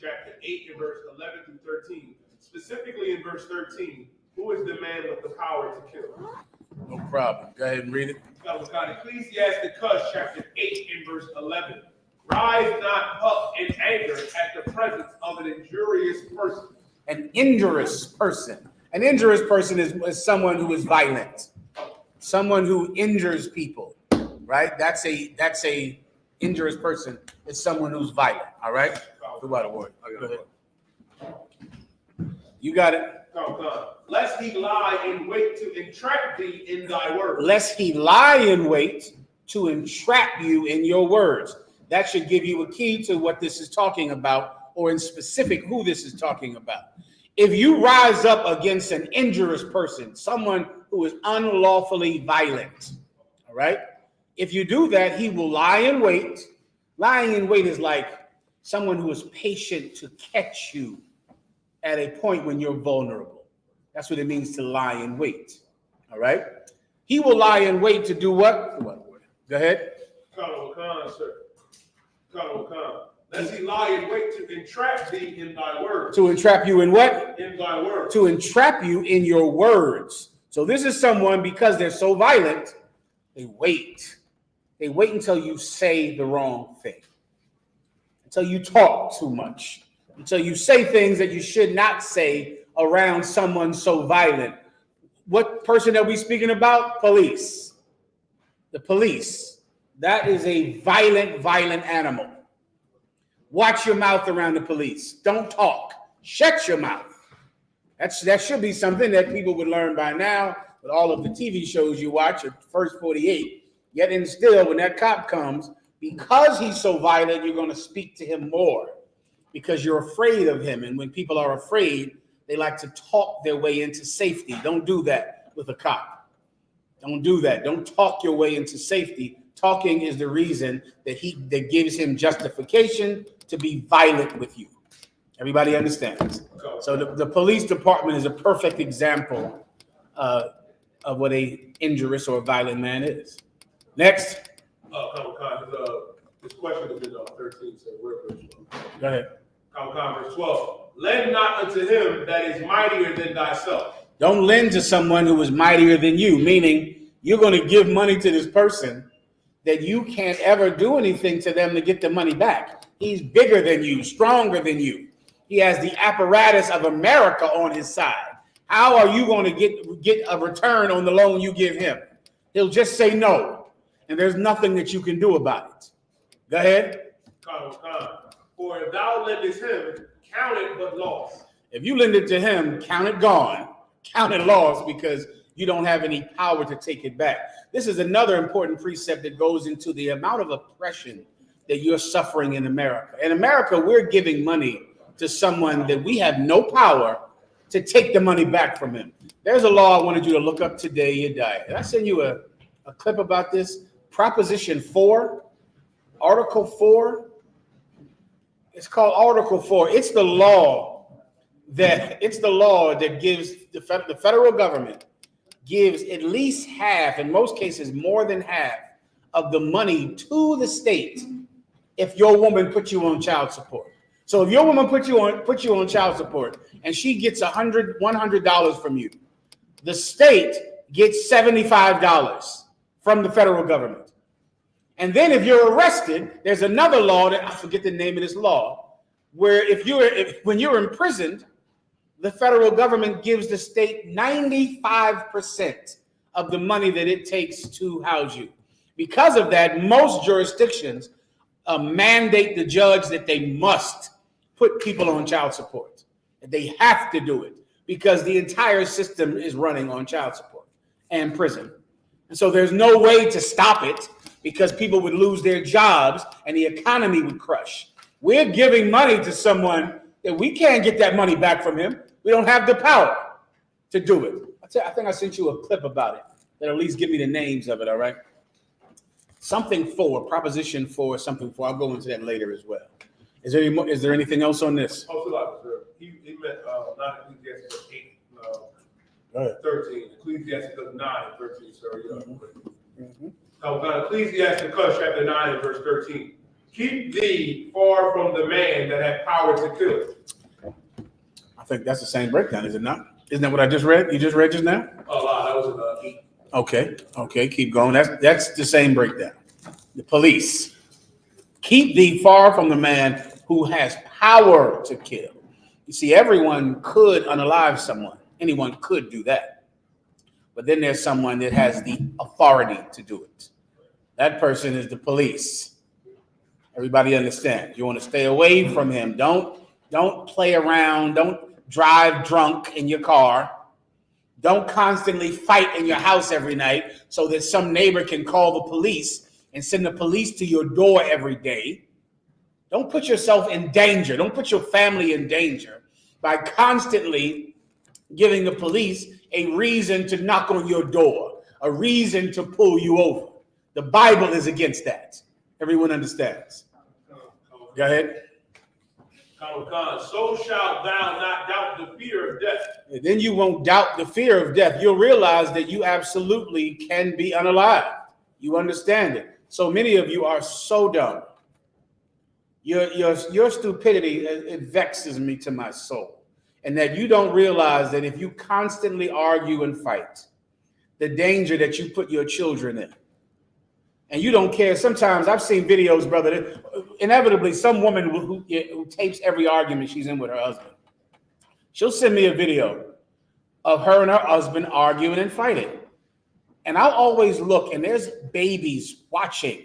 chapter 8 and verse 11 through 13? Specifically in verse 13, who is the man with the power to kill? No problem. Go ahead and read it. Ecclesiastes chapter 8 and verse 11. Rise not up in anger at the presence of an injurious person. An injurious person. An injurious person is someone who is violent. Someone who injures people, right? That's a injurious person. Is someone who's violent, all right? Who got a word? Go ahead. You got it. Lest he lie in wait to entrap thee in thy words. Lest he lie in wait to entrap you in your words. That should give you a key to what this is talking about, or in specific who this is talking about. If you rise up against an injurious person, someone who is unlawfully violent, all right? If you do that, he will lie in wait. Lying in wait is like someone who is patient to catch you at a point when you're vulnerable. That's what it means to lie in wait, all right? He will lie in wait to do what? Go ahead. Lest he lie in wait to entrap thee in thy words. To entrap you in what? In thy words. To entrap you in your words. So this is someone, because they're so violent, they wait. They wait until you say the wrong thing, until you talk too much, until you say things that you should not say around someone so violent. What person are we speaking about? Police. The police. That is a violent animal. Watch your mouth around the police. Don't talk. Shut your mouth. That should be something that people would learn by now with all of the TV shows you watch at First 48. Yet and still, when that cop comes, because he's so violent, you're going to speak to him more because you're afraid of him. And when people are afraid, they like to talk their way into safety. Don't do that with a cop. Don't do that. Don't talk your way into safety. Talking is the reason that gives him justification to be violent with you. Everybody understands? So the police department is a perfect example of what a injurious or violent man is. Next. This question is in 13, so we're Go ahead. Verse 12. lend not unto him that is mightier than thyself. Don't lend to someone who is mightier than you, meaning you're going to give money to this person that you can't ever do anything to them to get the money back. He's bigger than you, stronger than you. He has the apparatus of America on his side. How are you going to get a return on the loan you give him? He'll just say no, and there's nothing that you can do about it. Go ahead. For if thou lendest him, count it but loss. If you lend it to him, count it gone, count it lost, because you don't have any power to take it back. This is another important precept that goes into the amount of oppression that you're suffering in America. In America, we're giving money to someone that we have no power to take the money back from him. There's a law I wanted you to look up today, you die. Did I send you a clip about this? Proposition 4, Article 4. It's called Article 4. It's the law that gives the federal government gives at least half, in most cases more than half, of the money to the state if your woman puts you on child support. So if your woman put you on child support and she gets $100 from you, the state gets $75 from the federal government. And then if you're arrested, there's another law that I forget the name of this law, where when you're imprisoned, the federal government gives the state 95% of the money that it takes to house you. Because of that, most jurisdictions mandate the judge that they must put people on child support. They have to do it because the entire system is running on child support and prison. And so there's no way to stop it because people would lose their jobs and the economy would crush. We're giving money to someone that we can't get that money back from him. We don't have the power to do it. I think I sent you a clip about it that'll at least give me the names of it, all right? Something 4, Proposition 4, something 4. I'll go into that later as well. Is there anything else on this? He meant not Ecclesiastes 8, 13. Ecclesiastes 9 and 13, sorry. Ecclesiastes chapter 9 and verse 13. Keep thee far from the man that hath power to kill. I think that's the same breakdown, is it not? Isn't that what I just read? You just read just now? Oh, that was an 8. Okay, keep going. That's the same breakdown. The police. Keep thee far from the man who has power to kill. You see, everyone could unalive someone. Anyone could do that. But then there's someone that has the authority to do it. That person is the police. Everybody understands. You want to stay away from him. Don't play around. Don't drive drunk in your car. Don't constantly fight in your house every night so that some neighbor can call the police and send the police to your door every day. Don't put yourself in danger. Don't put your family in danger by constantly giving the police a reason to knock on your door, a reason to pull you over. The Bible is against that. Everyone understands. Go ahead. So shalt thou not doubt the fear of death. And then you won't doubt the fear of death. You'll realize that you absolutely can be unalived. You understand it. So many of you are so dumb. Your stupidity, it vexes me to my soul. And that you don't realize that if you constantly argue and fight, the danger that you put your children in. And you don't care. Sometimes I've seen videos, brother, that inevitably some woman who tapes every argument she's in with her husband, she'll send me a video of her and her husband arguing and fighting. And I'll always look, and there's babies watching.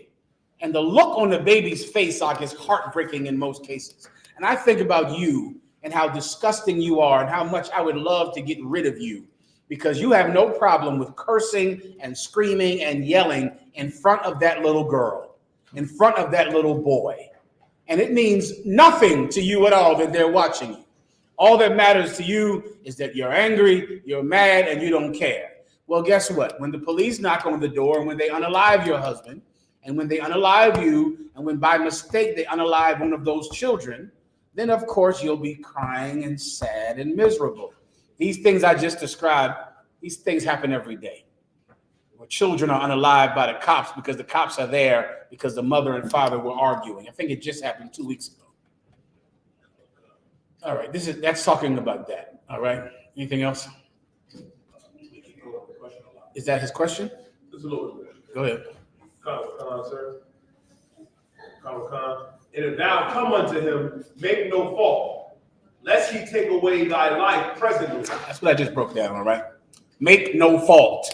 And the look on the baby's face like is heartbreaking in most cases. And I think about you and how disgusting you are and how much I would love to get rid of you because you have no problem with cursing and screaming and yelling in front of that little girl, in front of that little boy. And it means nothing to you at all that they're watching you. All that matters to you is that you're angry, you're mad, and you don't care. Well, guess what? When the police knock on the door and when they unalive your husband, and when they unalive you, and when by mistake they unalive one of those children, then of course you'll be crying and sad and miserable. These things I just described, these things happen every day. Where children are unalived by the cops because the cops are there because the mother and father were arguing. I think it just happened 2 weeks ago. All right, that's talking about that. All right. Anything else? Is that his question? Just a little bit. Go ahead. Sir. And if thou come unto him, make no fault, lest he take away thy life presently. That's what I just broke down, all right? Make no fault.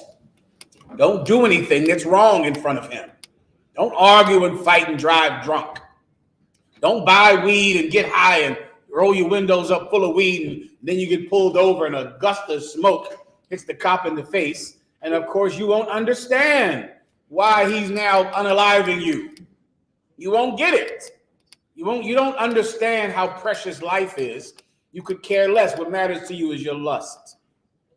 Don't do anything that's wrong in front of him. Don't argue and fight and drive drunk. Don't buy weed and get high and roll your windows up full of weed, and then you get pulled over and a gust of smoke hits the cop in the face. And of course, you won't understand why he's now unaliving you. You won't get it. You don't understand how precious life is. You could care less. What matters to you is your lust,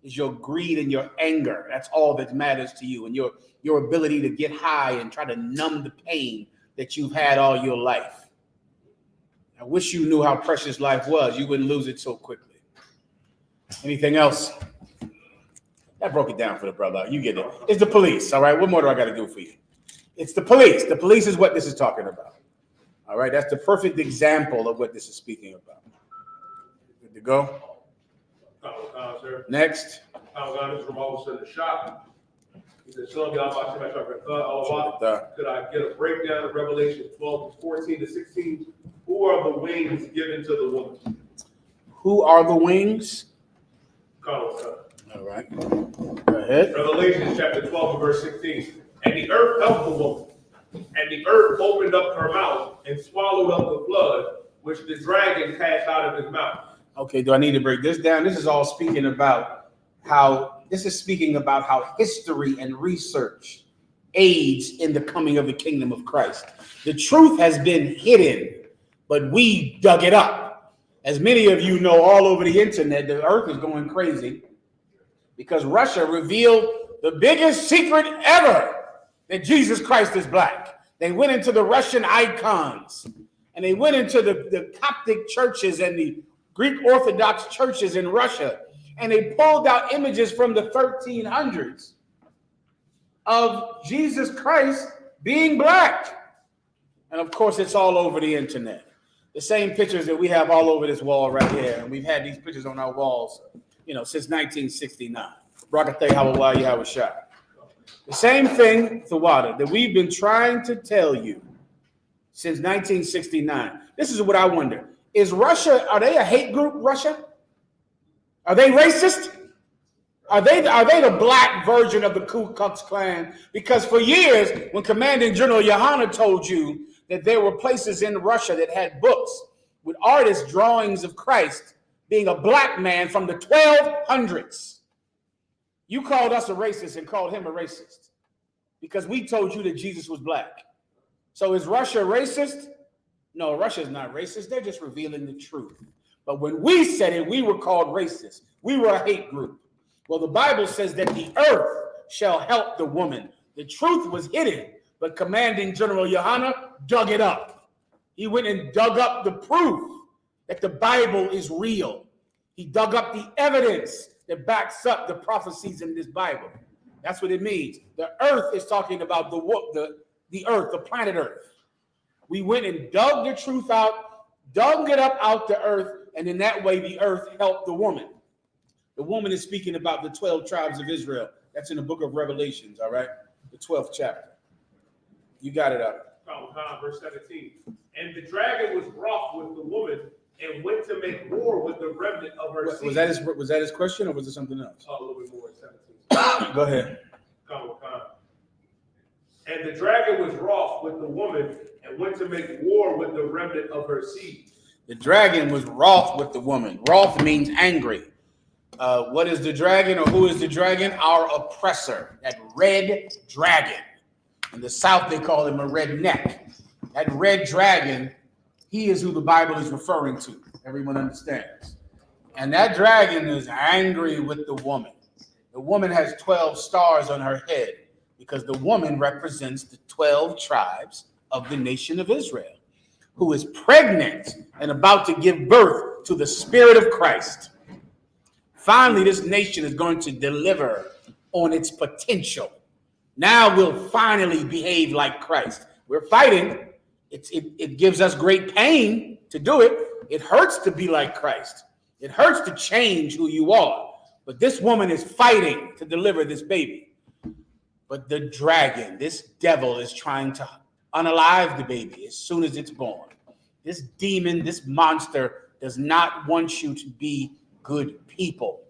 is your greed and your anger. That's all that matters to you, and your ability to get high and try to numb the pain that you've had all your life. I wish you knew how precious life was. You wouldn't lose it so quickly. Anything else? That broke it down for the brother. You get it. It's the police, all right? What more do I got to do for you? It's the police. The police is what this is talking about. All right? That's the perfect example of what this is speaking about. Good to go? Sir. Next. This is from Officer in the shop. He said, Shalom, could I get a breakdown of Revelation 12 to 14 to 16? Who are the wings given to the woman? Who are the wings? All right. Go ahead. Revelation chapter 12 and verse 16. And the earth helped the woman, and the earth opened up her mouth and swallowed up the blood which the dragon cast out of his mouth. Okay, do I need to break this down? This is all speaking about how history and research aids in the coming of the kingdom of Christ. The truth has been hidden, but we dug it up. As many of you know, all over the internet, the earth is going crazy because Russia revealed the biggest secret ever, that Jesus Christ is black. They went into the Russian icons, and they went into the Coptic churches and the Greek Orthodox churches in Russia, and they pulled out images from the 1300s of Jesus Christ being black. And of course, it's all over the internet. The same pictures that we have all over this wall right here, and we've had these pictures on our walls, since 1969. Brakatay Hawaii Hawashai. The same thing, Thawada, that we've been trying to tell you since 1969. This is what I wonder. Is Russia, are they a hate group, Russia? Are they racist? Are they the black version of the Ku Klux Klan? Because for years, when Commanding General YAHANNA told you that there were places in Russia that had books with artist drawings of Christ being a black man from the 1200s, you called us a racist and called him a racist because we told you that Jesus was black. So is Russia racist? No, Russia's not racist. They're just revealing the truth. But when we said it, we were called racist. We were a hate group. Well, the Bible says that the earth shall help the woman. The truth was hidden, but Commanding General YAHANNA dug it up. He went and dug up the proof that the Bible is real. He dug up the evidence that backs up the prophecies in this Bible. That's what it means. The earth is talking about the earth, the planet Earth. We went and dug the truth out, dug it up out the earth, and in that way the earth helped the woman. The woman is speaking about the 12 tribes of Israel. That's in the book of Revelations, all right? The 12th chapter. You got it up. Verse 17. And the dragon was wroth with the woman and went to make war with the remnant of her seed. Was that his question, or was it something else? A little bit more, 17. Go ahead. And the dragon was wroth with the woman and went to make war with the remnant of her seed. The dragon was wroth with the woman. Wroth means angry. What is the dragon, or who is the dragon? Our oppressor, that red dragon. In the South, they call him a redneck. That red dragon, he is who the Bible is referring to. Everyone understands. And that dragon is angry with the woman. The woman has 12 stars on her head because the woman represents the 12 tribes of the nation of Israel, who is pregnant and about to give birth to the Spirit of Christ. Finally, this nation is going to deliver on its potential. Now we'll finally behave like Christ. We're fighting. It gives us great pain to do it, It hurts to be like Christ. It hurts to change who you are. But this woman is fighting to deliver this baby. But the dragon, this devil, is trying to unalive the baby as soon as it's born. This demon, this monster does not want you to be good people.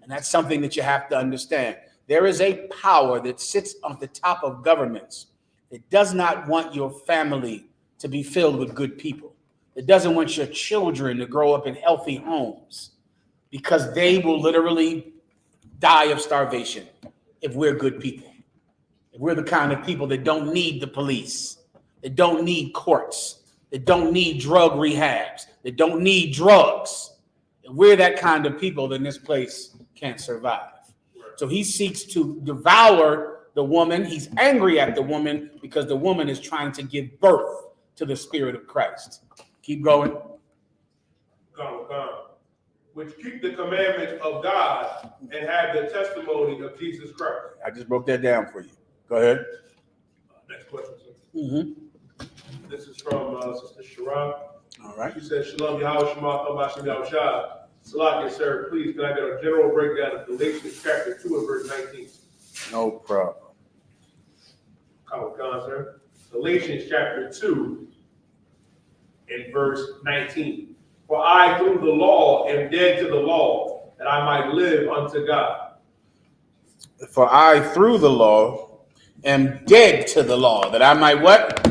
And that's something that you have to understand. There is a power that sits on the top of governments that does not want your family to be filled with good people. It doesn't want your children to grow up in healthy homes, because they will literally die of starvation if we're good people. If we're the kind of people that don't need the police, that don't need courts, that don't need drug rehabs, that don't need drugs. If we're that kind of people, then this place can't survive. So he seeks to devour the woman. He's angry at the woman because the woman is trying to give birth to the Spirit of Christ. Keep going. Which keep the commandments of God and have the testimony of Jesus Christ. I just broke that down for you. Go ahead. Next question, sir. Mm-hmm. This is from Sister Sharon. All right. She said, Shalom, Yahweh Shema, Kabashim Yahushua. Salakia, sir, please, can I get a general breakdown of Galatians chapter 2 and verse 19? No problem. Come on, sir. Galatians chapter 2 and verse 19. For I, through the law, am dead to the law, that I might live unto God. For I, through the law, am dead to the law, that I might what?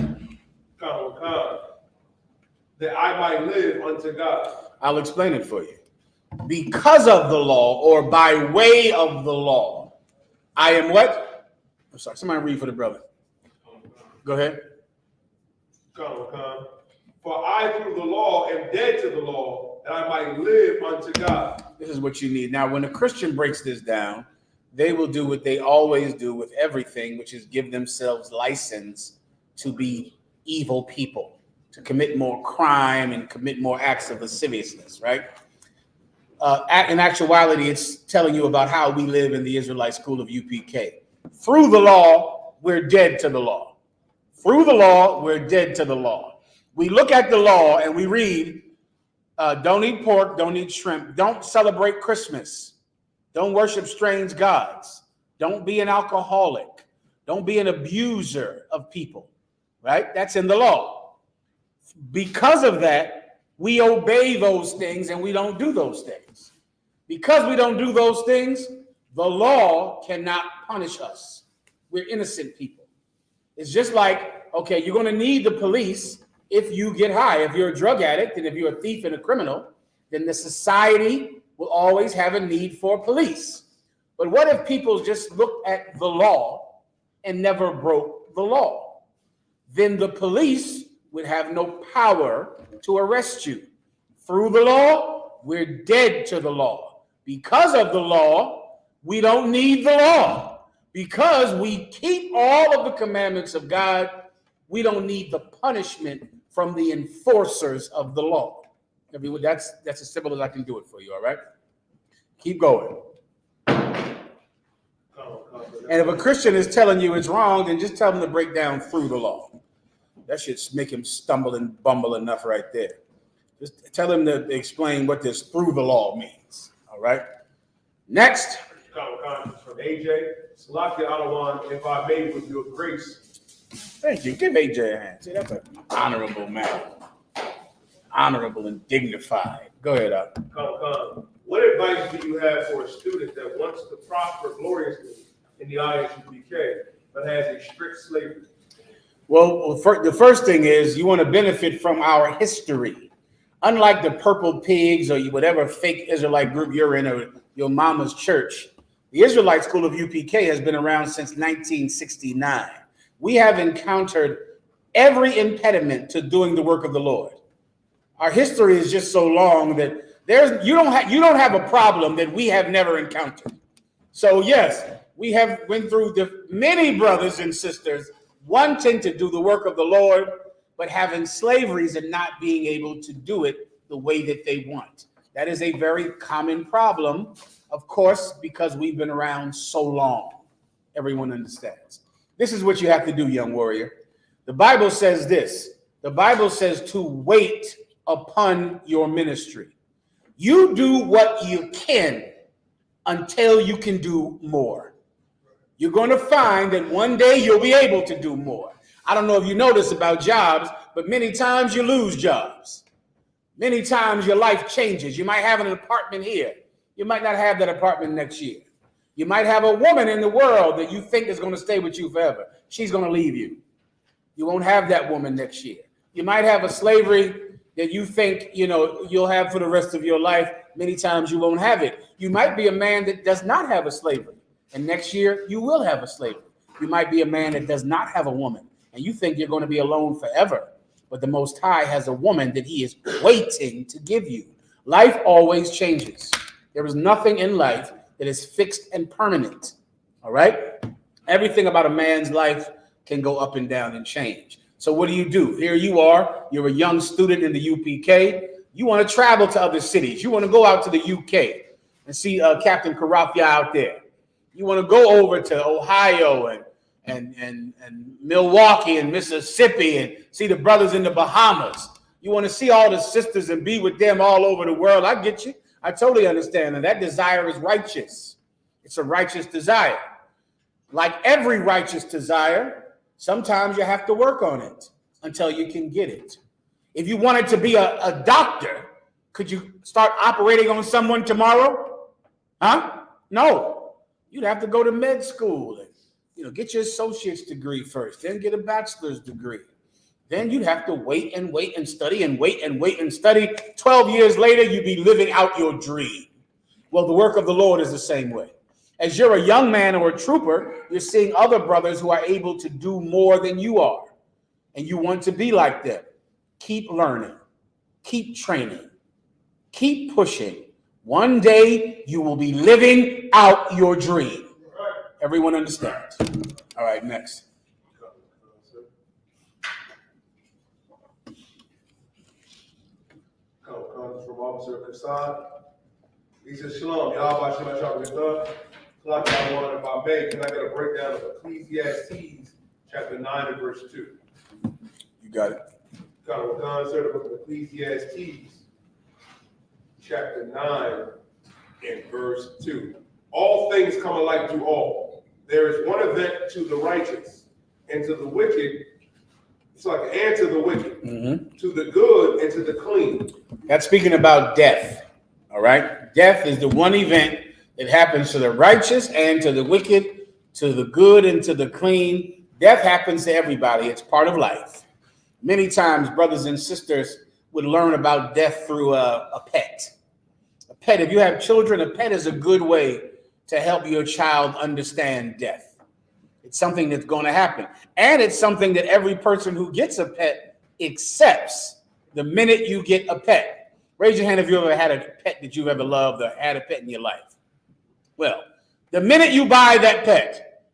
That I might live unto God. I'll explain it for you. Because of the law, or by way of the law, I am what? I'm sorry, somebody read for the brother. Go ahead. For I, through the law, am dead to the law, that I might live unto God. This is what you need. Now, when a Christian breaks this down, they will do what they always do with everything, which is give themselves license to be evil people, to commit more crime and commit more acts of lasciviousness, right? In actuality, it's telling you about how we live in the Israelite school of UPK. Through the law, we're dead to the law. Through the law, we're dead to the law. We look at the law and we read, don't eat pork, don't eat shrimp, don't celebrate Christmas, don't worship strange gods, don't be an alcoholic, don't be an abuser of people, right? That's in the law. Because of that, we obey those things and we don't do those things. Because we don't do those things, the law cannot punish us. We're innocent people. It's just like, okay, you're going to need the police if you get high. If you're a drug addict and if you're a thief and a criminal, then the society will always have a need for police. But what if people just looked at the law and never broke the law? Then the police would have no power to arrest you. Through the law, we're dead to the law. Because of the law, we don't need the law. Because we keep all of the commandments of God, we don't need the punishment from the enforcers of the law. That's as simple as I can do it for you, all right? Keep going. And if a Christian is telling you it's wrong, then just tell them to break down through the law. That should make him stumble and bumble enough right there. Just tell him to explain what this through the law means. All right. Next. From AJ, Salakia Adawan, if I may, with your grace. Thank you. Give AJ a hand. See, that's an honorable man. Honorable and dignified. Go ahead, Al. What advice do you have for a student that wants to prosper gloriously in the I.S.U.P.K, but has a strict slavery? Well, the first thing is you want to benefit from our history. Unlike the Purple Pigs or whatever fake Israelite group you're in or your mama's church, the Israelite School of UPK has been around since 1969. We have encountered every impediment to doing the work of the Lord. Our history is just so long that you don't have a problem that we have never encountered. So yes, we have went through many brothers and sisters wanting to do the work of the Lord, but having slaveries and not being able to do it the way that they want. That is a very common problem, of course, because we've been around so long. Everyone understands. This is what you have to do, young warrior. The Bible says this. The Bible says to wait upon your ministry. You do what you can until you can do more. You're going to find that one day you'll be able to do more. I don't know if you know this about jobs, but many times you lose jobs. Many times your life changes. You might have an apartment here. You might not have that apartment next year. You might have a woman in the world that you think is going to stay with you forever. She's going to leave you. You won't have that woman next year. You might have a slavery that you think, you'll have for the rest of your life. Many times you won't have it. You might be a man that does not have a slavery, and next year you will have a slavery. You might be a man that does not have a woman, and you think you're going to be alone forever. But the Most High has a woman that he is waiting to give you. Life always changes. There is nothing in life that is fixed and permanent. All right? Everything about a man's life can go up and down and change. So what do? Here you are. You're a young student in the U.P.K. You want to travel to other cities. You want to go out to the U.K. and see Captain Karafia out there. You want to go over to Ohio and Milwaukee and Mississippi and see the brothers in the Bahamas. You want to see all the sisters and be with them all over the world. I get you. I totally understand. And that desire is righteous. It's a righteous desire. Like every righteous desire, sometimes you have to work on it until you can get it. If you wanted to be a doctor, could you start operating on someone tomorrow? Huh? No. You'd have to go to med school and get your associate's degree first, then get a bachelor's degree. Then you'd have to wait and study and wait and study. 12 years later, you'd be living out your dream. Well, the work of the Lord is the same way. As you're a young man or a trooper, you're seeing other brothers who are able to do more than you are. And you want to be like them. Keep learning. Keep training. Keep pushing. One day, you will be living out your dream. Everyone understands? All right, next. Comes from Officer Kassan. He says, Shalom, Yahweh Shem HaShabbat. If I may, can I get a breakdown of Ecclesiastes chapter 9 and verse 2? You got it. Khan, sir, the book of Ecclesiastes chapter 9 and verse 2. All things come alike to all. There is one event to the righteous, and to the wicked, it's like an and to the wicked, to the good and to the clean. That's speaking about death. All right. Death is the one event that happens to the righteous and to the wicked, to the good and to the clean. Death happens to everybody. It's part of life. Many times, brothers and sisters would learn about death through a pet. A pet, if you have children, a pet is a good way to help your child understand death. It's something that's going to happen. And it's something that every person who gets a pet accepts the minute you get a pet. Raise your hand if you ever had a pet that you've ever loved or had a pet in your life. Well, the minute you buy that pet,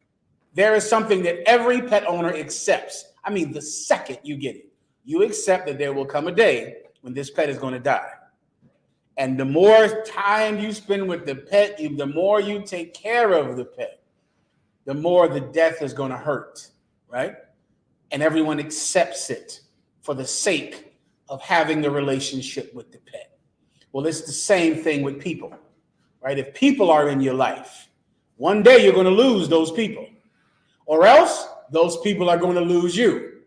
there is something that every pet owner accepts. I mean, the second you get it, you accept that there will come a day when this pet is going to die. And the more time you spend with the pet, the more you take care of the pet, the more the death is going to hurt, right? And everyone accepts it for the sake of having the relationship with the pet. Well, it's the same thing with people, right? If people are in your life, one day you're going to lose those people, or else those people are going to lose you.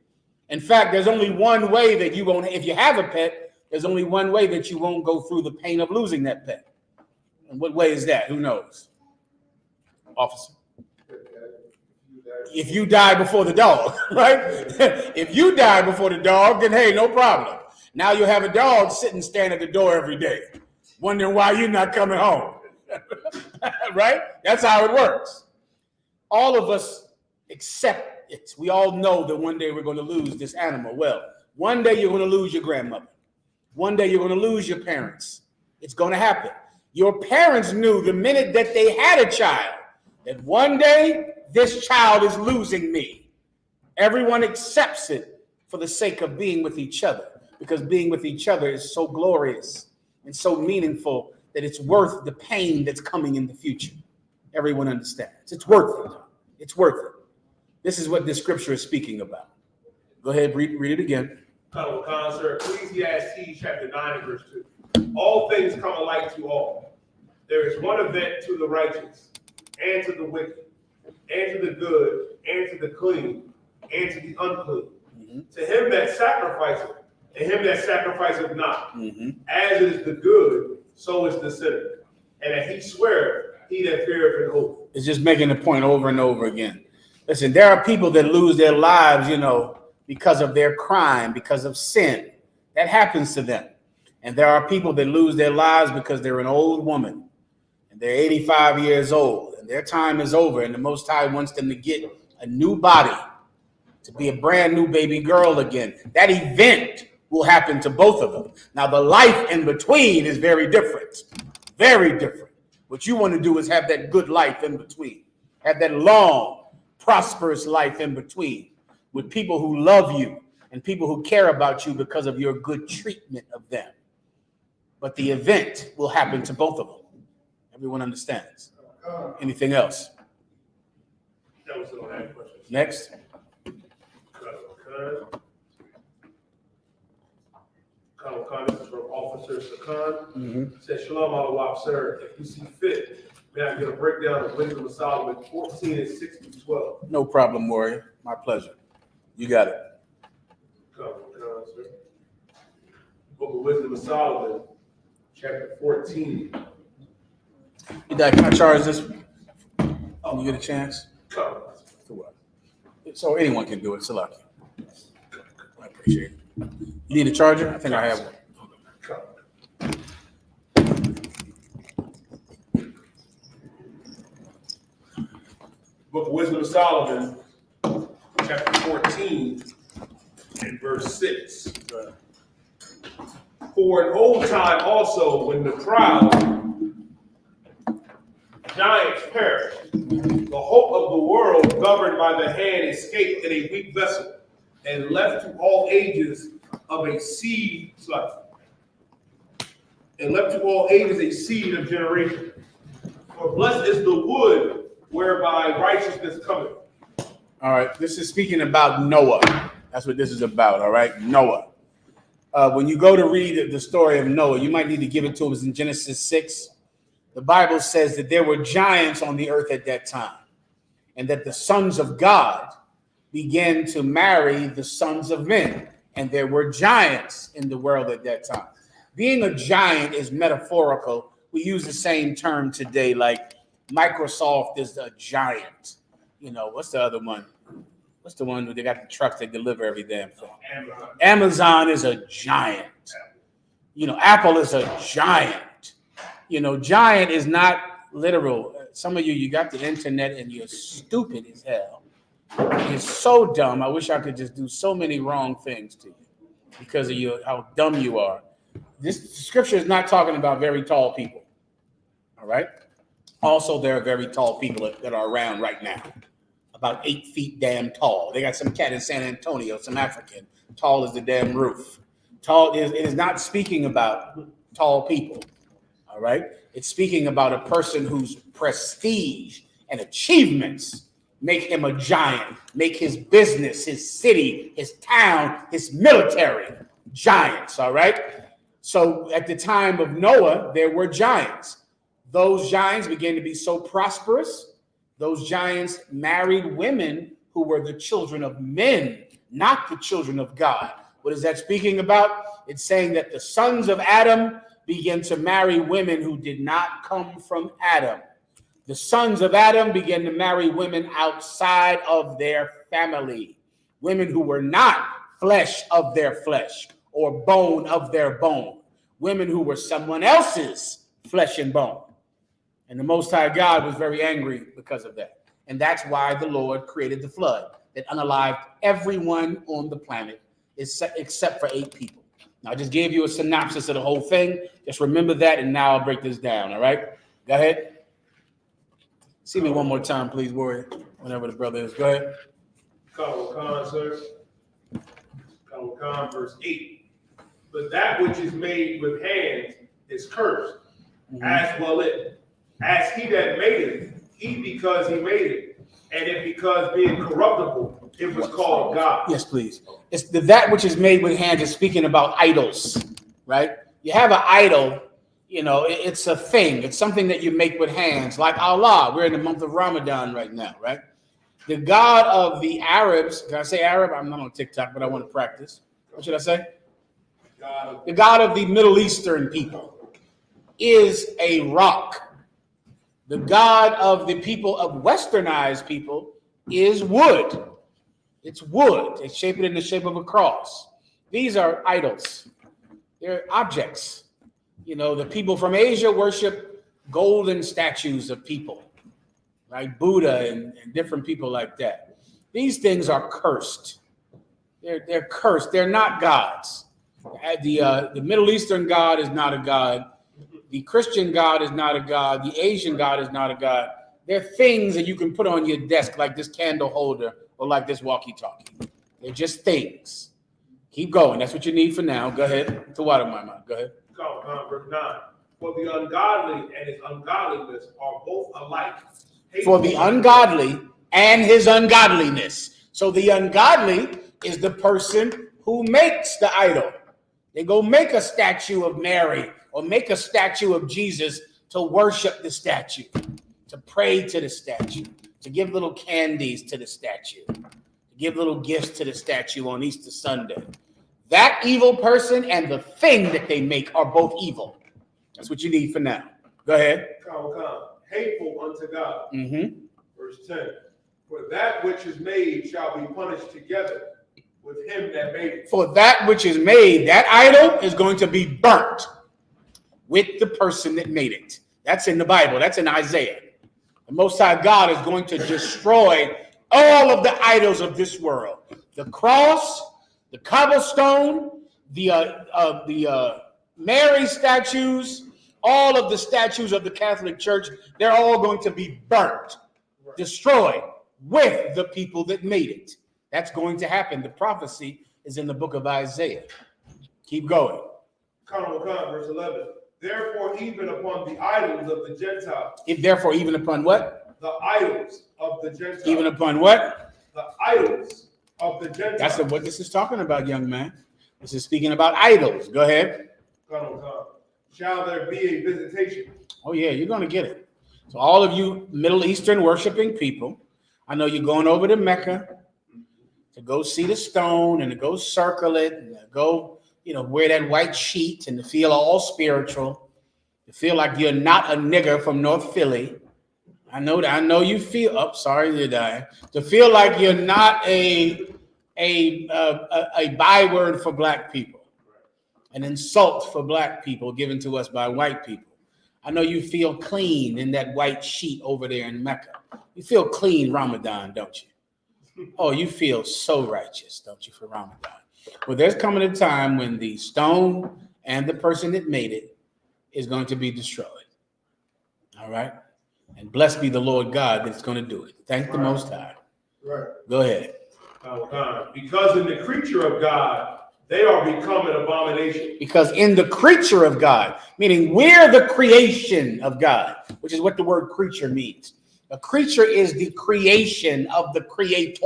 In fact, there's only one way that you won't, if you have a pet, there's only one way that you won't go through the pain of losing that pet. And what way is that? Who knows? Officer. If you die before the dog, right? If you die before the dog, then hey, no problem. Now you have a dog sitting staring at the door every day, wondering why you're not coming home. Right? That's how it works. All of us accept it. We all know that one day we're going to lose this animal. Well, one day you're going to lose your grandmother. One day you're going to lose your parents. It's going to happen. Your parents knew the minute that they had a child that one day this child is losing me. Everyone accepts it for the sake of being with each other, because being with each other is so glorious and so meaningful that it's worth the pain that's coming in the future. Everyone understands. It's worth it. It's worth it. This is what this scripture is speaking about. Go ahead, read it again. Colonel Concert, Ecclesiastes chapter 9 and verse 2. All things come alike to all. There is one event to the righteous, and to the wicked, and to the good, and to the clean, and to the unclean. To him that sacrificeth, and him that sacrificeth not. As is the good, so is the sinner. And that he sweareth, he that feareth an oath. It's just making the point over and over again. Listen, there are people that lose their lives, because of their crime, because of sin. That happens to them. And there are people that lose their lives because they're an old woman and they're 85 years old and their time is over, and the Most High wants them to get a new body, to be a brand new baby girl again. That event will happen to both of them. Now, the life in between is very different. Very different. What you want to do is have that good life in between. Have that long, prosperous life in between with people who love you and people who care about you because of your good treatment of them. But the event will happen to both of them. Everyone understands. Anything else? That was the last question. Next. Colonel Khan, this is from Officer Sakan. Says, Shalom Alawab, sir. If you see fit, may I get a breakdown of Wisdom of Solomon 14 and 6 to 12? No problem, warrior. My pleasure. You got it. Colonel Khan, sir. Book of Wisdom of Solomon, chapter 14. Can I charge this when you get a chance? Colonel. So anyone can do it. Salaki. I appreciate it. You need a charger? I think I have one. Book of Wisdom of Solomon, chapter 14, and verse 6. For an old time also, when the proud giants perished, the hope of the world governed by the hand escaped in a weak vessel, and left to all ages of a seed, a seed of generation. For blessed is the wood whereby righteousness cometh. All right, this is speaking about Noah. That's what this is about, all right? Noah. When you go to read the story of Noah, you might need to give it to us in Genesis 6. The Bible says that there were giants on the earth at that time, and that the sons of God began to marry the sons of men, and there were giants in the world at that time. Being a giant is metaphorical. We use the same term today, like Microsoft is a giant. What's the other one? What's the one where they got the trucks that deliver every damn thing? Amazon is a giant. Apple is a giant. Giant is not literal. Some of you got the internet and you're stupid as hell. You're so dumb. I wish I could just do so many wrong things to you because of how dumb you are. This scripture is not talking about very tall people. All right. Also, there are very tall people that are around right now, about 8 feet damn tall. They got some cat in San Antonio, some African, tall as the damn roof. It is not speaking about tall people. All right. It's speaking about a person whose prestige and achievements make him a giant, make his business, his city, his town, his military giants. All right. So at the time of Noah, there were giants. Those giants began to be so prosperous. Those giants married women who were the children of men, not the children of God. What is that speaking about? It's saying that the sons of Adam began to marry women who did not come from Adam. The sons of Adam began to marry women outside of their family, women who were not flesh of their flesh or bone of their bone, women who were someone else's flesh and bone. And the Most High God was very angry because of that. And that's why the Lord created the flood that unalived everyone on the planet except for 8 people. Now, I just gave you a synopsis of the whole thing. Just remember that, and now I'll break this down, all right? Go ahead. See me one more time, please, warrior, whenever the brother is. Go ahead. Colonel Khan, sir. Colonel Khan, verse 8. But that which is made with hands is cursed, as well as he that made it, he because he made it, and it because being corruptible It was called God. Yes, please. It's that which is made with hands is speaking about idols, right? You have an idol, you know, it's a thing. It's something that you make with hands, like Allah. We're in the month of Ramadan right now, right? The God of the Arabs, can I say Arab? I'm not on TikTok, but I want to practice. What should I say? The God of the Middle Eastern people is a rock. The God of the people of Westernized people is wood. It's wood. It's shaped in the shape of a cross. These are idols. They're objects. You know, the people from Asia worship golden statues of people, like Buddha and different people like that. These things are cursed. They're cursed. They're not gods. The Middle Eastern God is not a god. The Christian God is not a god. The Asian God is not a god. They're things that you can put on your desk, like this candle holder or like this walkie-talkie. They're just things. Keep going. That's what you need for now. Go ahead. To water my mind. Go ahead. Verse 9. For the ungodly and his ungodliness are both alike. For the ungodly and his ungodliness. So the ungodly is the person who makes the idol. They go make a statue of Mary or make a statue of Jesus to worship the statue, to pray to the statue, to give little candies to the statue, to give little gifts to the statue on Easter Sunday. That evil person and the thing that they make are both evil. That's what you need for now. Go ahead. Hateful unto God. Mm-hmm. Verse 10. For that which is made shall be punished together with him that made it. For that which is made, that idol is going to be burnt with the person that made it. That's in the Bible. That's in Isaiah. The Most High God is going to destroy all of the idols of this world. The cross, the cobblestone, the Mary statues, all of the statues of the Catholic Church, they're all going to be burnt, destroyed with the people that made it. That's going to happen. The prophecy is in the book of Isaiah. Keep going. Verse 11. Therefore, even upon the idols of the Gentiles. Therefore, even upon what? The idols of the Gentiles. Even upon what? The idols of the Gentiles. That's what this is talking about, young man. This is speaking about idols. Go ahead. Shall there be a visitation? Oh, yeah, you're going to get it. So all of you Middle Eastern worshiping people, I know you're going over to Mecca to go see the stone and to go circle it and to go, you know, wear that white sheet and to feel all spiritual, to feel like you're not a nigger from North Philly. I know you feel, oh, sorry to die, to feel like you're not a byword for black people, an insult for black people given to us by white people. I know you feel clean in that white sheet over there in Mecca. You feel clean Ramadan, don't you? Oh, you feel so righteous, don't you, for Ramadan? Well, there's coming a time when the stone and the person that made it is going to be destroyed. All right? And blessed be the Lord God that's going to do it. Thank the Most High. Right. Go ahead. Because in the creature of God, they are become an abomination. Because in the creature of God, meaning we're the creation of God, which is what the word creature means. A creature is the creation of the creator.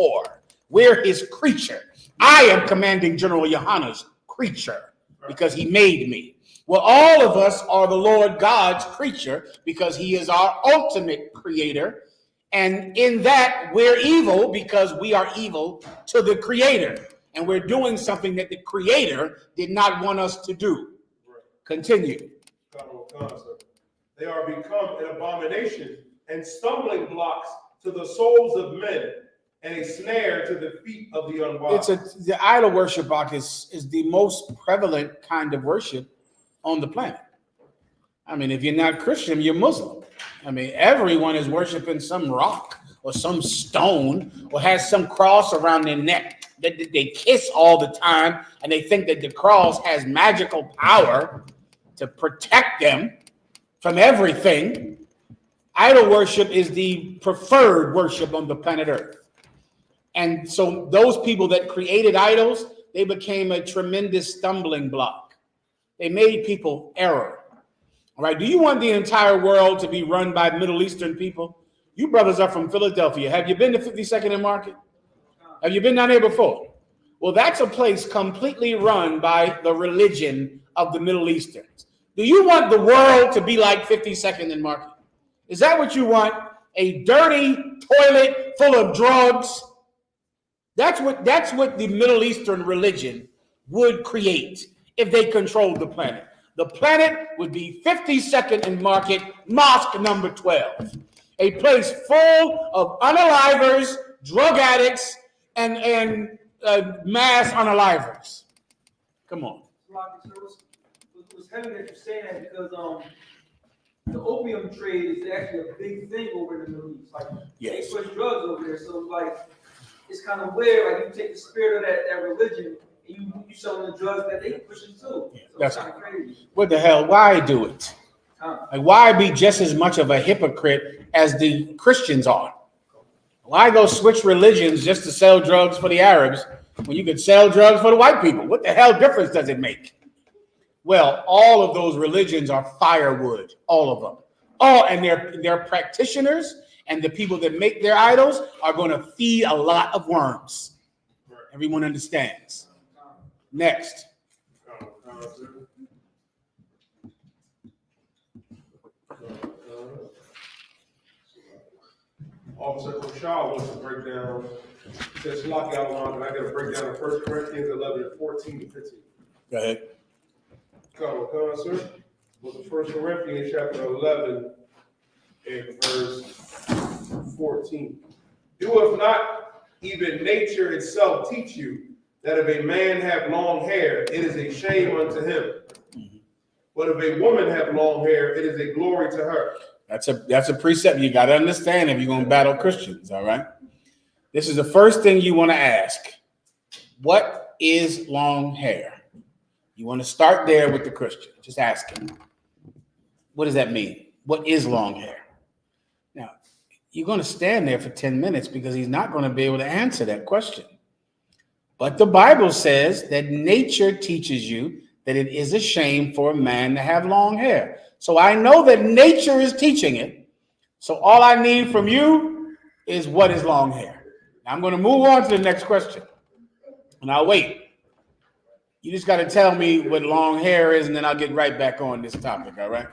We're his creature. I am Commanding General YAHANNA's creature because he made me. Well, all of us are the Lord God's creature because he is our ultimate creator. And in that, we're evil because we are evil to the creator. And we're doing something that the creator did not want us to do. Continue. They are become an abomination and stumbling blocks to the souls of men and a snare to the feet of the unwise. The idol worship is the most prevalent kind of worship on the planet. I mean, if you're not Christian, you're Muslim. I mean, everyone is worshiping some rock or some stone or has some cross around their neck that they kiss all the time, and they think that the cross has magical power to protect them from everything. Idol worship is the preferred worship on the planet Earth. And so those people that created idols, they became a tremendous stumbling block. They made people error. All right. Do you want the entire world to be run by Middle Eastern people? You brothers are from Philadelphia. Have you been to 52nd and Market? Have you been down there before? Well, that's a place completely run by the religion of the Middle Easterns. Do you want the world to be like 52nd and Market? Is that what you want? A dirty toilet full of drugs? That's what the Middle Eastern religion would create if they controlled the planet. The planet would be 52nd and Market, Mosque number 12. A place full of unalivers, drug addicts, and mass unalivers. Come on. It's heavy that you're saying that because the opium trade is actually a big thing over in the Middle East. Like Yes. they push drugs over there, so like it's kind of weird. Like you take the spirit of that religion and you sell the drugs that they pushing too. So That's kind of crazy. what the hell? Why do it? Like, why be just as much of a hypocrite as the Christians are? Why go switch religions just to sell drugs for the Arabs when you could sell drugs for the white people? What the hell difference does it make? Well, all of those religions are firewood, all of them. Oh, and their practitioners and the people that make their idols are going to feed a lot of worms. Everyone understands. Next. Officer Kushal wants to break down, says lock out line, and I got to break down 1 Corinthians 11, 14 to 15. Go ahead. Come on, sir. Book of 1 Corinthians chapter 11 and verse 14. Doeth not even nature itself teach you that if a man have long hair, it is a shame unto him. But if a woman have long hair, it is a glory to her. That's a precept you got to understand if you're going to battle Christians, all right? This is the first thing you want to ask. What is long hair? You want to start there with the Christian. Just ask him. What does that mean? What is long hair? Now, you're going to stand there for 10 minutes because he's not going to be able to answer that question. But the Bible says that nature teaches you that it is a shame for a man to have long hair. So I know that nature is teaching it. So all I need from you is what is long hair. Now I'm going to move on to the next question. And I'll wait. You just got to tell me what long hair is, and then I'll get right back on this topic, all right?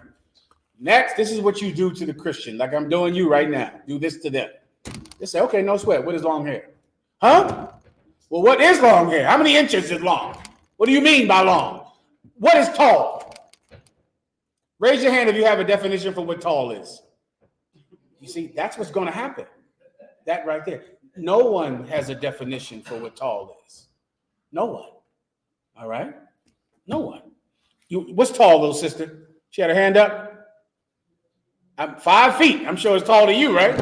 Next, this is what you do to the Christian, like I'm doing you right now. Do this to them. They say, okay, no sweat. What is long hair? Huh? Well, what is long hair? How many inches is long? What do you mean by long? What is tall? Raise your hand if you have a definition for what tall is. You see, that's what's going to happen. That right there. No one has a definition for what tall is. No one. All right? No one. What's tall, little sister? She had her hand up. I'm 5 feet. I'm sure it's tall to you, right?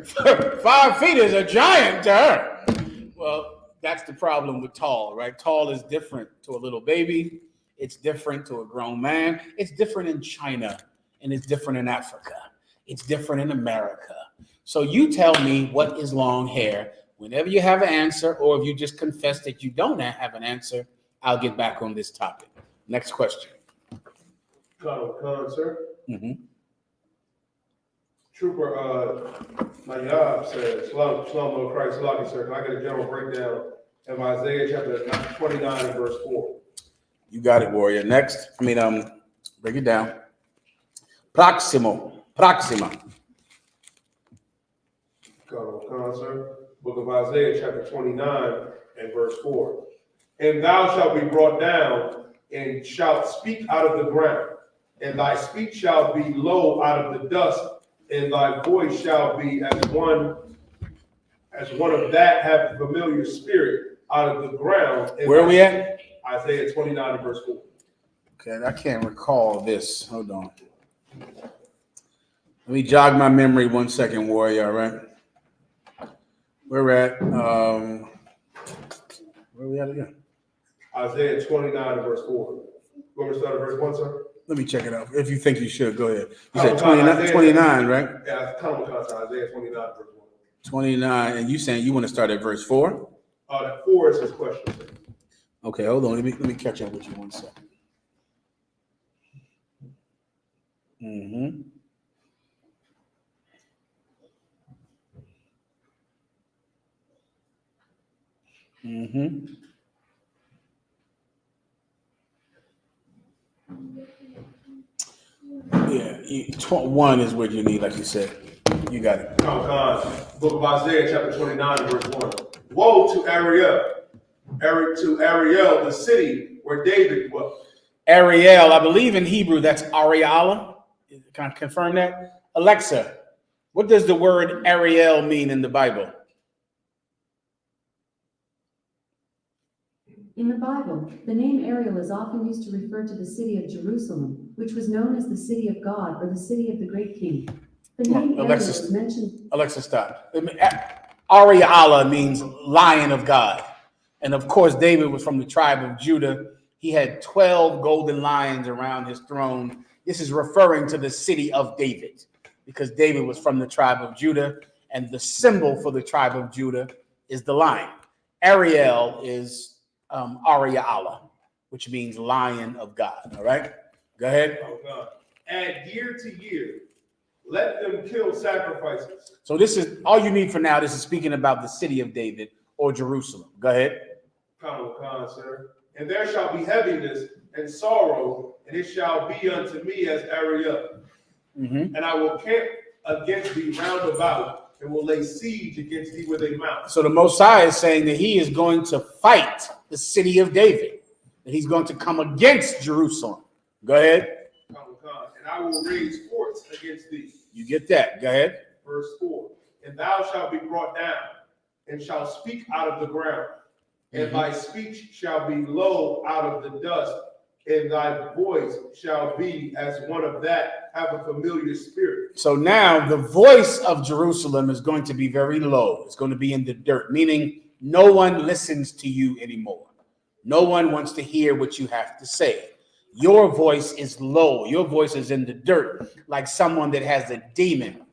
5 feet is a giant to her. Well, that's the problem with tall, right? Tall is different to a little baby. It's different to a grown man. It's different in China, and it's different in Africa. It's different in America. So you tell me what is long hair. Whenever you have an answer, or if you just confess that you don't have an answer, I'll get back on this topic. Next question. Sir. Mm-hmm. Trooper Mahayaman says, Shalom of Christ, sir. Can I get a general breakdown of Isaiah chapter 29 and verse 4? You got it, warrior. Next, break it down. Proxima. Sir. Book of Isaiah chapter 29 and verse 4. And thou shalt be brought down and shalt speak out of the ground, and thy speech shall be low out of the dust, and thy voice shall be as one of that have familiar spirit out of the ground. And where are we at? Isaiah 29 and verse 4. Okay, I can't recall this. Hold on. Let me jog my memory 1 second, warrior, all right? We're at, where are we at again? Isaiah 29 and verse 4. You want me to start at verse 1, sir? Let me check it out. If you think you should, go ahead. You said 29, right? Yeah, it's Isaiah 29 verse 1. 29, and you saying you want to start at verse 4? That 4 is his question, sir. Okay, hold on. Let me catch up with you 1 second. Mm-hmm. Mm-hmm. Yeah, 1 is what you need, like you said. You got it. Book of Isaiah, chapter 29, verse 1. Woe to Ariel, the city where David dwelt. Ariel, I believe in Hebrew, that's Ariala. Can I confirm that? Alexa, what does the word Ariel mean in the Bible? In the Bible, the name Ariel is often used to refer to the city of Jerusalem, which was known as the city of God or the city of the great king. The name Ariel is mentioned. Alexa, stop. Ariala means lion of God. And of course, David was from the tribe of Judah. He had 12 golden lions around his throne. This is referring to the city of David because David was from the tribe of Judah. And the symbol for the tribe of Judah is the lion. Ariel is Ariala, which means lion of God. All right, go ahead. Add year to year. Let them kill sacrifices. So this is all you need for now. This is speaking about the city of David or Jerusalem. Go ahead. Sir. And there shall be heaviness and sorrow, and it shall be unto me as Ariel. Mm-hmm. And I will camp against thee round about, and will lay siege against thee with a mount. So the Most High is saying that he is going to fight the city of David, that he's going to come against Jerusalem. Go ahead. And I will raise forts against thee. You get that. Go ahead. Verse 4. And thou shalt be brought down, and shalt speak out of the ground. And thy speech shall be low out of the dust, and thy voice shall be as one of that have a familiar spirit. So now the voice of Jerusalem is going to be very low. It's going to be in the dirt, meaning no one listens to you anymore. No one wants to hear what you have to say. Your voice is low. Your voice is in the dirt, like someone that has a demon.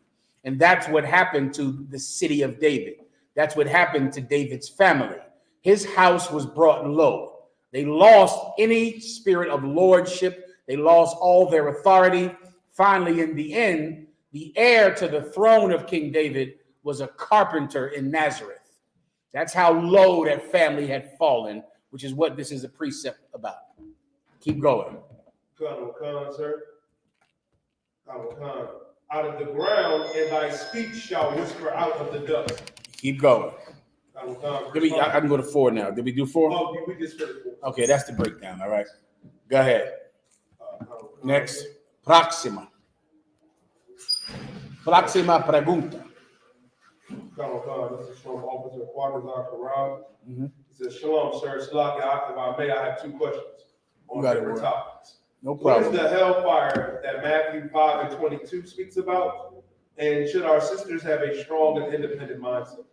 And that's what happened to the city of David. That's what happened to David's family. His house was brought low. They lost any spirit of lordship. They lost all their authority. Finally, in the end, the heir to the throne of King David was a carpenter in Nazareth. That's how low that family had fallen, which is what this is a precept about. Keep going. Sir. Out of the ground, and thy speech shall whisper out of the dust. Keep going. I can go to 4 now. Did we do 4? Oh, we just finished 4. Okay, that's the breakdown. All right. Go ahead. Next. Próxima. Próxima pregunta. This is from Officer Quadrazar Corral. Mm-hmm. It says, Shalom, sir. Salaki, if I may, I have 2 questions on different topics. No problem. What is the hellfire that Matthew 5 and 22 speaks about? And should our sisters have a strong and independent mindset?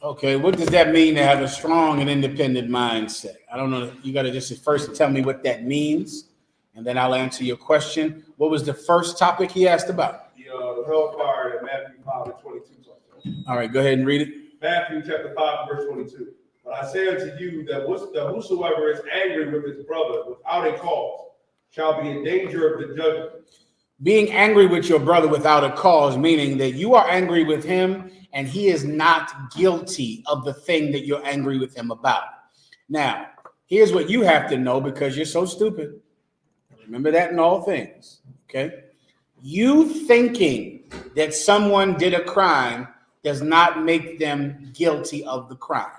Okay, what does that mean to have a strong and independent mindset? I don't know. You got to just first tell me what that means, and then I'll answer your question. What was the first topic he asked about? The hellfire that Matthew 5 and 22 talks about. All right, go ahead and read it. Matthew chapter 5, verse 22. But I say unto you that whosoever is angry with his brother without a cause shall be in danger of the judgment. Being angry with your brother without a cause, meaning that you are angry with him and he is not guilty of the thing that you're angry with him about. Now, here's what you have to know because you're so stupid. Remember that in all things, okay? You thinking that someone did a crime does not make them guilty of the crime.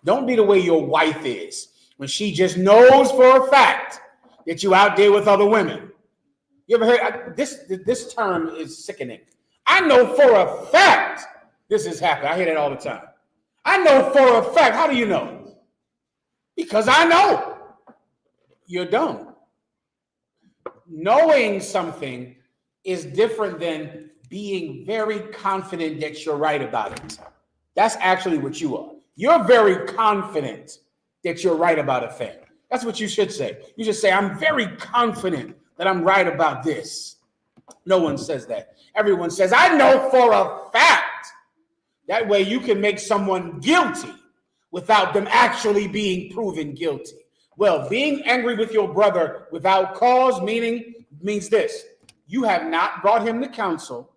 Don't be the way your wife is when she just knows for a fact that you out there with other women. You ever heard this term is sickening. I know for a fact this is happening. I hear that all the time. I know for a fact. How do you know? Because I know. You're dumb. Knowing something is different than being very confident that you're right about it. That's actually what you are. You're very confident that you're right about a thing. That's what you should say. You should say, I'm very confident that I'm right about this. No one says that. Everyone says, I know for a fact. That way you can make someone guilty without them actually being proven guilty. Well, being angry with your brother without cause means this. You have not brought him to counsel.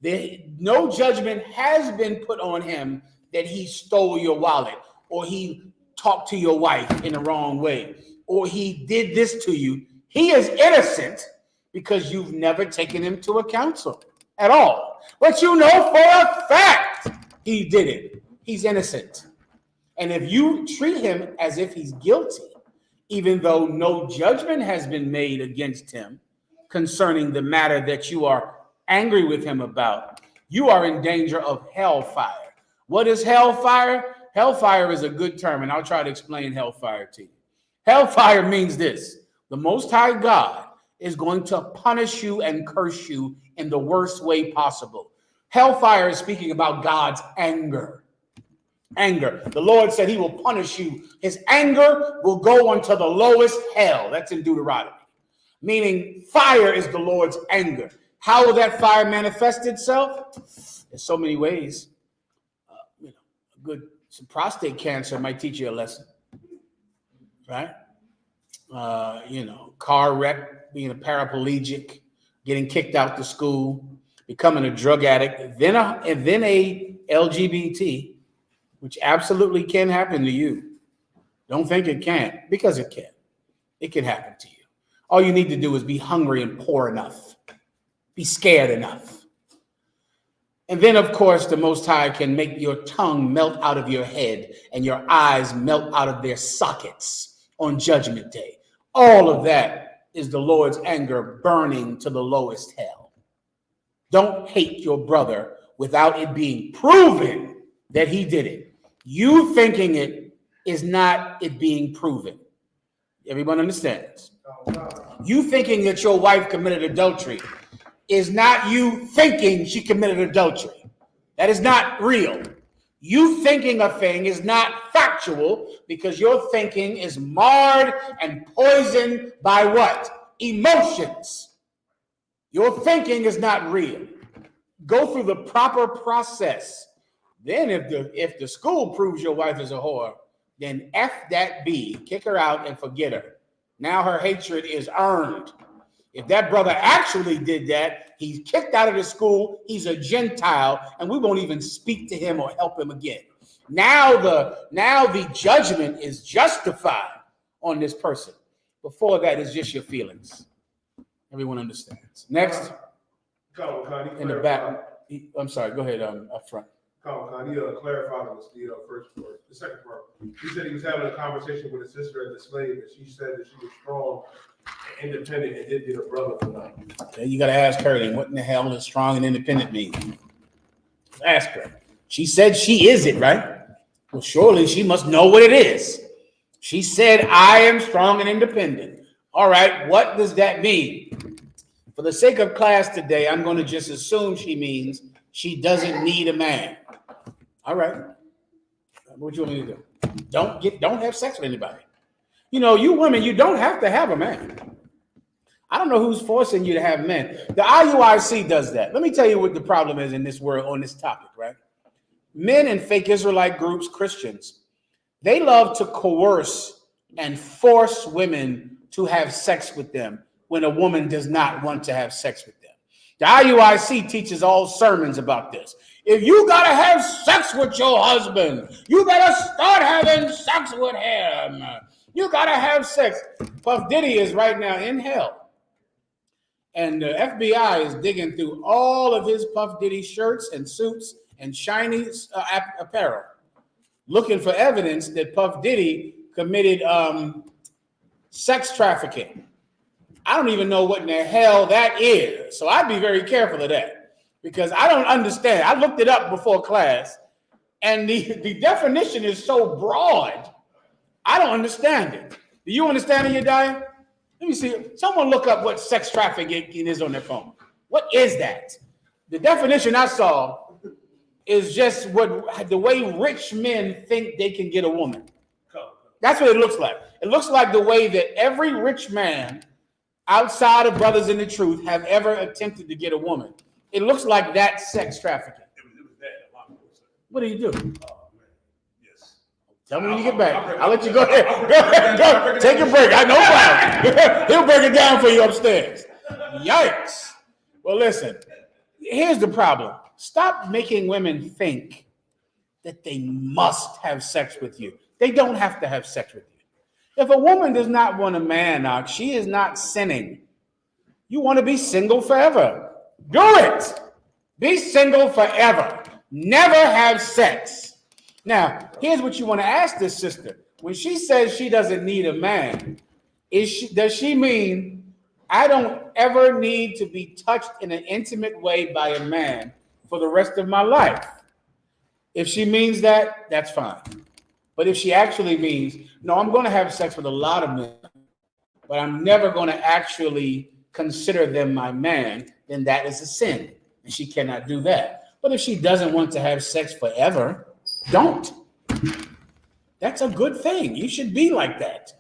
No judgment has been put on him that he stole your wallet, or he talked to your wife in the wrong way, or he did this to you. He is innocent because you've never taken him to a counsel at all. But you know for a fact he did it. He's innocent. And if you treat him as if he's guilty, even though no judgment has been made against him concerning the matter that you are angry with him about, you are in danger of hellfire. What is hellfire? Hellfire is a good term, and I'll try to explain hellfire to you. Hellfire means this: the Most High God is going to punish you and curse you in the worst way possible. Hellfire is speaking about God's anger. Anger. The Lord said he will punish you. His anger will go unto the lowest hell. That's in Deuteronomy. Meaning fire is the Lord's anger. How will that fire manifest itself? In so many ways. Some prostate cancer might teach you a lesson. Right? Car wreck, being a paraplegic, getting kicked out to school, becoming a drug addict, then a LGBT, which absolutely can happen to you. Don't think it can't, because it can. It can happen to you. All you need to do is be hungry and poor enough. Be scared enough. And then, of course, the Most High can make your tongue melt out of your head and your eyes melt out of their sockets on Judgment Day. All of that is the Lord's anger burning to the lowest hell. Don't hate your brother without it being proven that he did it. You thinking it is not it being proven. Everyone understands? You thinking that your wife committed adultery is not you thinking she committed adultery. That is not real. You thinking a thing is not factual because your thinking is marred and poisoned by what? Emotions. Your thinking is not real. Go through the proper process. Then if the school proves your wife is a whore, then F that B, kick her out and forget her. Now her hatred is earned. If that brother actually did that, he's kicked out of the school, he's a Gentile, and we won't even speak to him or help him again. Now the judgment is justified on this person. Before that, it's just your feelings. Everyone understands. Next, in the back. I'm sorry, go ahead, up front. I need to clarify the first part. The second part. He said he was having a conversation with his sister as a slave, and she said that she was strong and independent and did get a brother for life. Okay, you got to ask her then, what in the hell does strong and independent mean? Ask her. She said she is it, right? Well, surely she must know what it is. She said, I am strong and independent. All right, what does that mean? For the sake of class today, I'm going to just assume she means she doesn't need a man. All right. What do you want me to do? Don't have sex with anybody. You women, you don't have to have a man. I don't know who's forcing you to have men. The IUIC does that. Let me tell you what the problem is in this world on this topic, right? Men and fake Israelite groups, Christians, they love to coerce and force women to have sex with them when a woman does not want to have sex with them. The IUIC teaches all sermons about this. If you got to have sex with your husband, you better start having sex with him. You got to have sex. Puff Diddy is right now in hell. And the FBI is digging through all of his Puff Diddy shirts and suits and shiny apparel, looking for evidence that Puff Diddy committed sex trafficking. I don't even know what in the hell that is. So I'd be very careful of that because I don't understand. I looked it up before class and the definition is so broad. I don't understand it. Do you understand it, Yediah? Let me see. Someone look up what sex trafficking is on their phone. What is that? The definition I saw is just the way rich men think they can get a woman. That's what it looks like. It looks like the way that every rich man outside of Brothers in the Truth have ever attempted to get a woman. It looks like that sex trafficking. It was that. What do you do? Oh, man. Yes. Tell me when you get back. I'll let you go ahead. Go. Take a break. No problem. He'll break it down for you upstairs. Yikes. Well, listen. Here's the problem. Stop making women think that they must have sex with you. They don't have to have sex with you. If a woman does not want a man, she is not sinning. You want to be single forever. Do it. Be single forever. Never have sex. Now, here's what you want to ask this sister. When she says she doesn't need a man, does she mean I don't ever need to be touched in an intimate way by a man for the rest of my life? If she means that, that's fine. But if she actually means, no, I'm going to have sex with a lot of men, but I'm never going to actually consider them my man, then that is a sin. And she cannot do that. But if she doesn't want to have sex forever, don't. That's a good thing. You should be like that.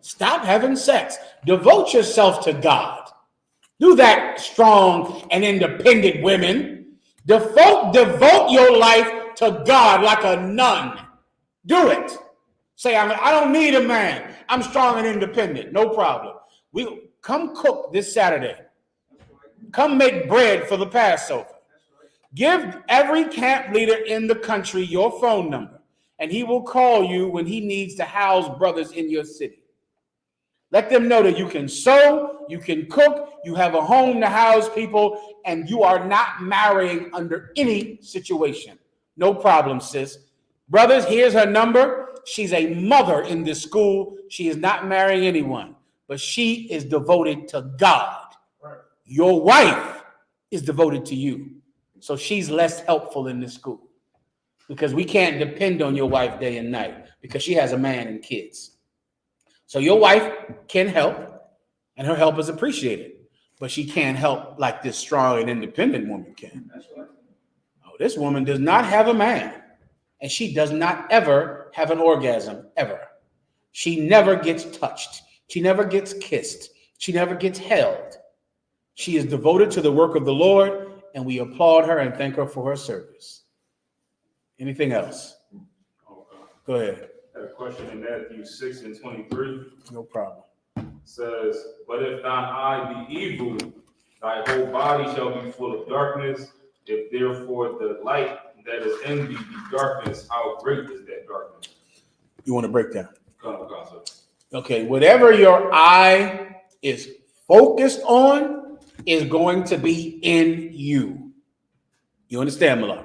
Stop having sex. Devote yourself to God. Do that, strong and independent women. Devote your life to God like a nun. Do it. Say, I don't need a man. I'm strong and independent. No problem. We come cook this Saturday. Come make bread for the Passover. Give every camp leader in the country your phone number, and he will call you when he needs to house brothers in your city. Let them know that you can sew, you can cook, you have a home to house people, and you are not marrying under any situation. No problem, sis. Brothers, here's her number. She's a mother in this school. She is not marrying anyone, but she is devoted to God. Right. Your wife is devoted to you. So she's less helpful in this school because we can't depend on your wife day and night because she has a man and kids. So your wife can help and her help is appreciated, but she can't help like this strong and independent woman can. That's right. Oh, this woman does not have a man and she does not ever have an orgasm, ever. She never gets touched. She never gets kissed. She never gets held. She is devoted to the work of the Lord, and we applaud her and thank her for her service. Anything else? Go ahead. I have a question in Matthew 6:23. No problem. It says, but if thine eye be evil, thy whole body shall be full of darkness. If therefore the light that is in thee be darkness, how great is that darkness? You want to break down? Sir. Okay, whatever your eye is focused on is going to be in you. You understand, Malak?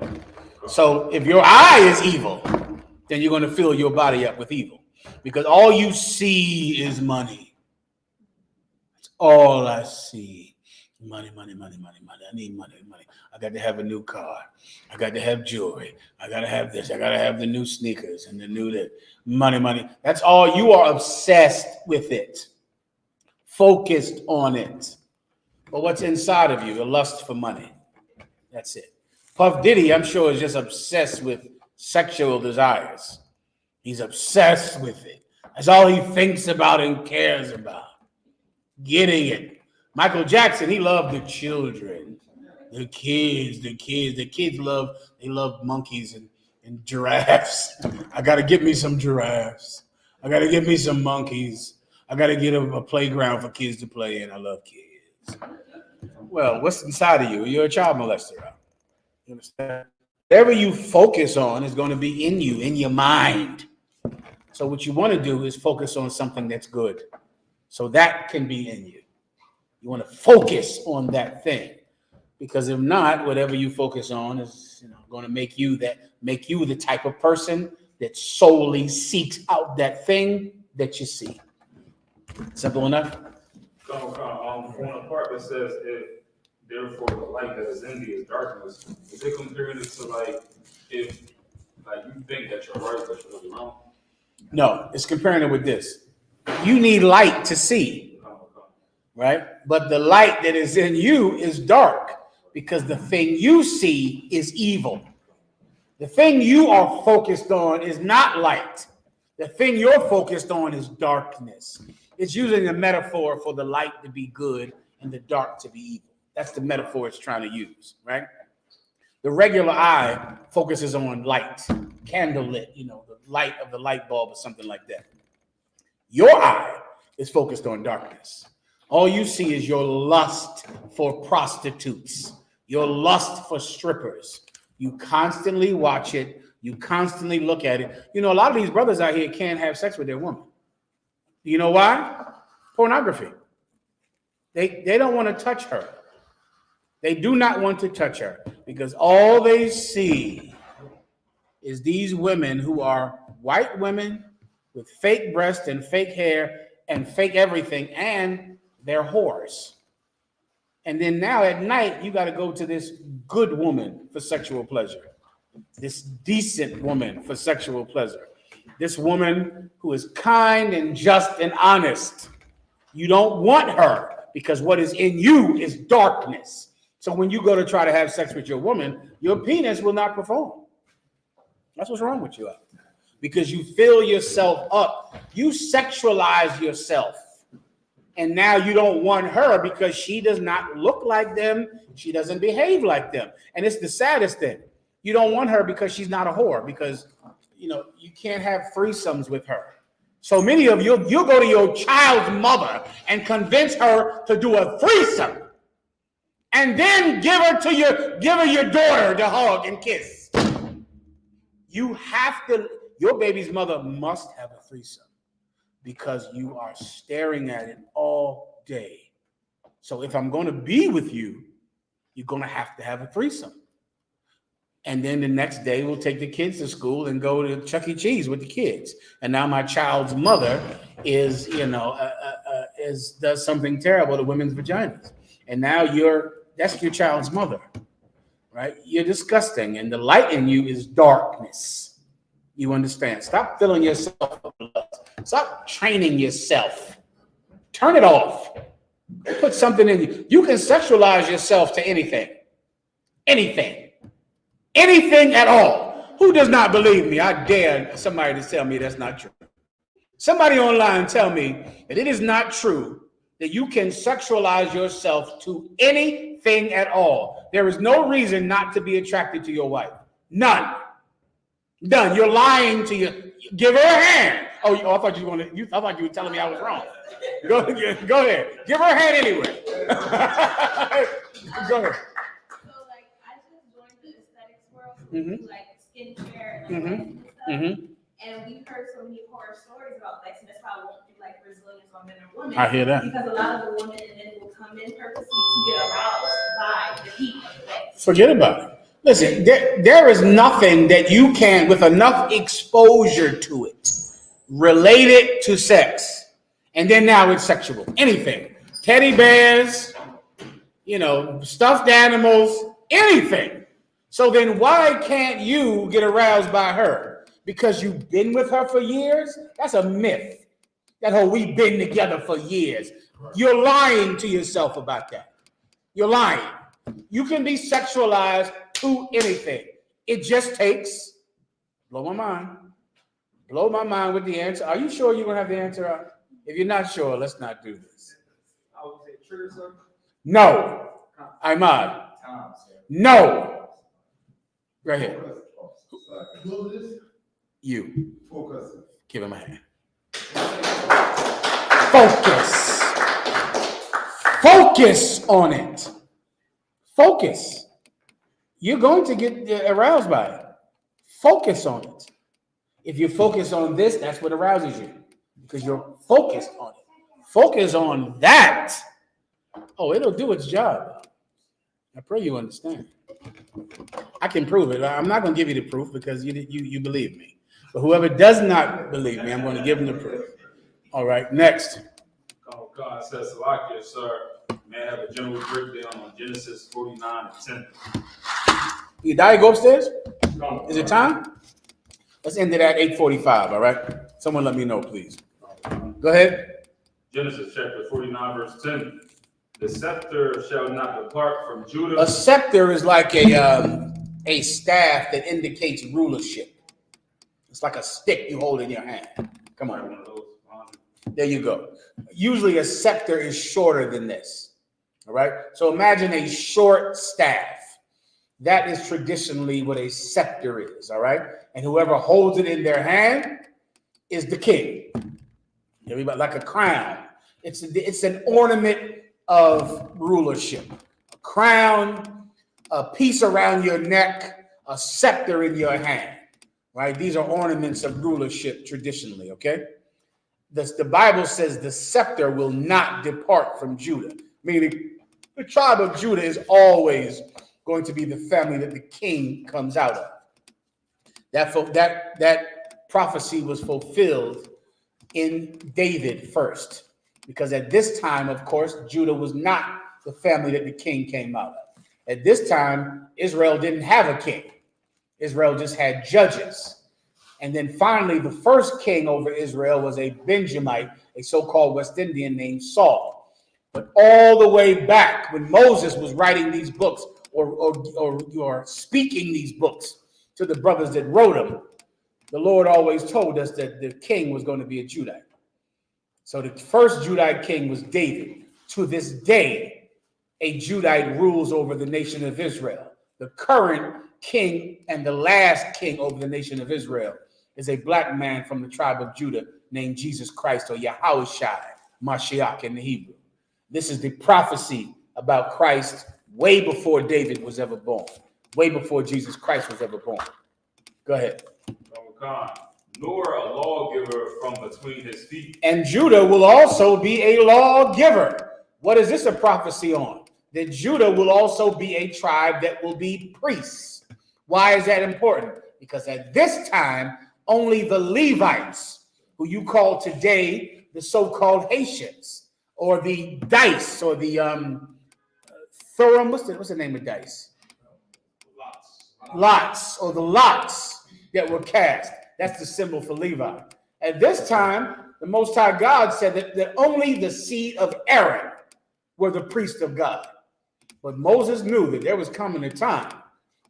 So if your eye is evil, then you're going to fill your body up with evil because all you see is money. That's all I see. Money, money, money, money, money. I need money, money. I got to have a new car. I got to have jewelry. I got to have this. I got to have the new sneakers and the new that. Money, money. That's all. You are obsessed with it, focused on it. But what's inside of you? A lust for money. That's it. Puff Diddy, I'm sure, is just obsessed with sexual desires. He's obsessed with it. That's all he thinks about and cares about. Getting it. Michael Jackson, he loved the children, the kids. The kids love monkeys and giraffes. I got to get me some giraffes. I got to get me some monkeys. I got to get a playground for kids to play in. I love kids. Well, what's inside of you? You're a child molester. You understand? Whatever you focus on is going to be in you, in your mind. So what you want to do is focus on something that's good. So that can be in you. You want to focus on that thing. Because if not, whatever you focus on is going to make you the type of person that solely seeks out that thing that you see. Simple enough? On the part that says, if therefore the light that is in thee is darkness, is it comparing it to like if like you think that you're right but you're really wrong? No, it's comparing it with this. You need light to see, right? But the light that is in you is dark because the thing you see is evil. The thing you are focused on is not light. The thing you're focused on is darkness. It's using a metaphor for the light to be good and the dark to be evil. That's the metaphor it's trying to use, right? The regular eye focuses on light, candle lit, the light of the light bulb or something like that. Your eye is focused on darkness. All you see is your lust for prostitutes, your lust for strippers. You constantly watch it. You constantly look at it. You know, a lot of these brothers out here can't have sex with their woman. You know why? Pornography. They don't want to touch her. They do not want to touch her because all they see is these women who are white women with fake breasts and fake hair and fake everything, and they're whores. And then now at night, you got to go to this good woman for sexual pleasure, this decent woman for sexual pleasure, this woman who is kind and just and honest. You don't want her because what is in you is darkness. So when you go to try to have sex with your woman, your penis will not perform. That's what's wrong with you, because you fill yourself up. You sexualize yourself. And now you don't want her because she does not look like them. She doesn't behave like them. And it's the saddest thing. You don't want her because she's not a whore, because, you know, you can't have threesomes with her. So many of you, you'll go to your child's mother and convince her to do a threesome. And then give her your daughter to hug and kiss. You have to, your baby's mother must have a threesome because you are staring at it all day. So if I'm going to be with you, you're going to have a threesome. And then the next day we'll take the kids to school and go to Chuck E. Cheese with the kids. And now my child's mother is, does something terrible to women's vaginas. And now that's your child's mother, right? You're disgusting. And the light in you is darkness. You understand? Stop filling yourself with blood. Stop training yourself. Turn it off. Put something in you. You can sexualize yourself to anything. Anything. Anything at all. Who does not believe me? I dare somebody to tell me that's not true. Somebody online tell me that it is not true that you can sexualize yourself to anything at all. There is no reason not to be attracted to your wife. None. None. You're lying to you. Give her a hand. Oh, I thought you were telling me I was wrong. Go ahead. Give her a hand anyway. Go ahead. So, like, I just joined the aesthetics world, like skincare and stuff. And we've heard so many horror stories about sex, and that's why I won't do like Brazilians on men or women. I hear that. Because a lot of the women and men will come in purposely to get aroused by the heat of the sex. Forget about it. Listen, there is nothing that you can, with enough exposure to it, relate it to sex. And then now it's sexual. Anything. Teddy bears, stuffed animals, anything. So then why can't you get aroused by her? Because you've been with her for years? That's a myth. That whole we've been together for years. You're lying to yourself about that. You're lying. You can be sexualized to anything. It just takes, blow my mind with the answer. Are you sure you're going to have the answer? If you're not sure, let's not do this. I would say trigger, sir. No. Ahmad. No. Right here. You. Focus. Give him a hand. Focus. Focus on it. Focus. You're going to get aroused by it. Focus on it. If you focus on this, that's what arouses you because you're focused on it. Focus on that. Oh, it'll do its job. I pray you understand. I can prove it. I'm not going to give you the proof because you believe me. But whoever does not believe me, I'm going to give them the proof. All right, next. Oh, God says, Salakia, sir, may I have a general breakdown on Genesis 49:10. You die, go upstairs? Is it time? Let's end it at 8:45, all right? Someone let me know, please. Go ahead. Genesis chapter 49, verse 10. The scepter shall not depart from Judah. A scepter is like a staff that indicates rulership. It's like a stick you hold in your hand. Come on. There you go. Usually a scepter is shorter than this. All right. So imagine a short staff. That is traditionally what a scepter is. All right. And whoever holds it in their hand is the king. Everybody, like a crown. It's an ornament of rulership. A crown, a piece around your neck, a scepter in your hand. right? These are ornaments of rulership traditionally, okay? The Bible says the scepter will not depart from Judah, meaning the tribe of Judah is always going to be the family that the king comes out of. That prophecy was fulfilled in David first, because at this time, of course, Judah was not the family that the king came out of. At this time, Israel didn't have a king. Israel just had judges. And then finally, the first king over Israel was a Benjamite, a so-called West Indian named Saul. But all the way back when Moses was writing these books or speaking these books to the brothers that wrote them, the Lord always told us that the king was going to be a Judite. So the first Judite king was David. To this day, a Judite rules over the nation of Israel. The current king and the last king over the nation of Israel is a black man from the tribe of Judah named Jesus Christ, or Yahawashi, Mashiach in the Hebrew. This is the prophecy about Christ way before David was ever born, way before Jesus Christ was ever born. Go ahead. Nor a lawgiver from between his feet. And Judah will also be a lawgiver. What is this a prophecy on? That Judah will also be a tribe that will be priests. Why is that important? Because at this time, only the Levites, who you call today the so-called Haitians, or the dice, or the Thuram, what's the name of dice? Lots, or the lots that were cast. That's the symbol for Levi. At this time, the Most High God said that only the seed of Aaron were the priests of God. But Moses knew that there was coming a time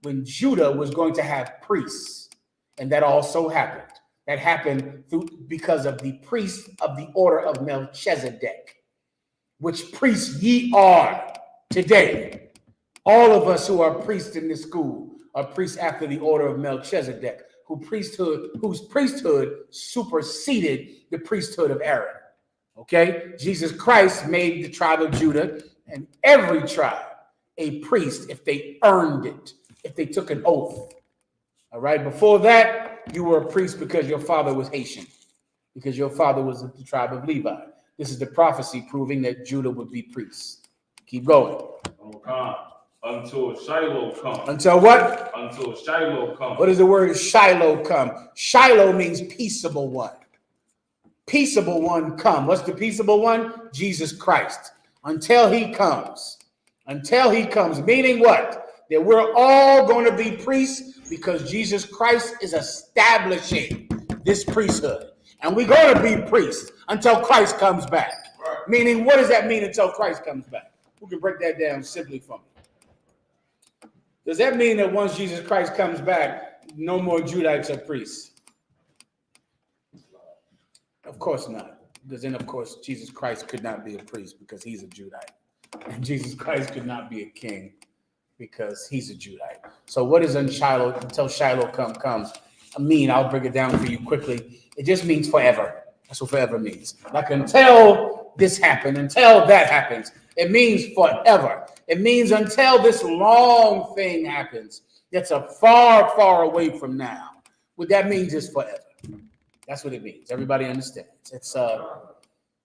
when Judah was going to have priests. And that also happened. That happened because of the priests of the order of Melchizedek, which priests ye are today. All of us who are priests in this school are priests after the order of Melchizedek, whose priesthood superseded the priesthood of Aaron. Okay? Jesus Christ made the tribe of Judah and every tribe a priest if they earned it, if they took an oath. All right? Before that, you were a priest because your father was Haitian, because your father was the tribe of Levi. This is the prophecy proving that Judah would be priests. Keep going. Until Shiloh comes. Until what? Until Shiloh comes. What does the word Shiloh come? Shiloh means peaceable one. Peaceable one come. What's the peaceable one? Jesus Christ. Until he comes. Until he comes. Meaning what? That we're all going to be priests because Jesus Christ is establishing this priesthood. And we're going to be priests until Christ comes back. Right. Meaning, what does that mean until Christ comes back? Who can break that down simply for me? Does that mean that once Jesus Christ comes back, no more Judites are priests? Of course not. Because then, of course, Jesus Christ could not be a priest because he's a Judite. And Jesus Christ could not be a king because he's a Judite. So what is until Shiloh comes? I mean, I'll break it down for you quickly. It just means forever. That's what forever means. Like until this happened, until that happens, it means forever. It means until this long thing happens. That's a far, far away from now. What that means is forever. That's what it means. Everybody understands.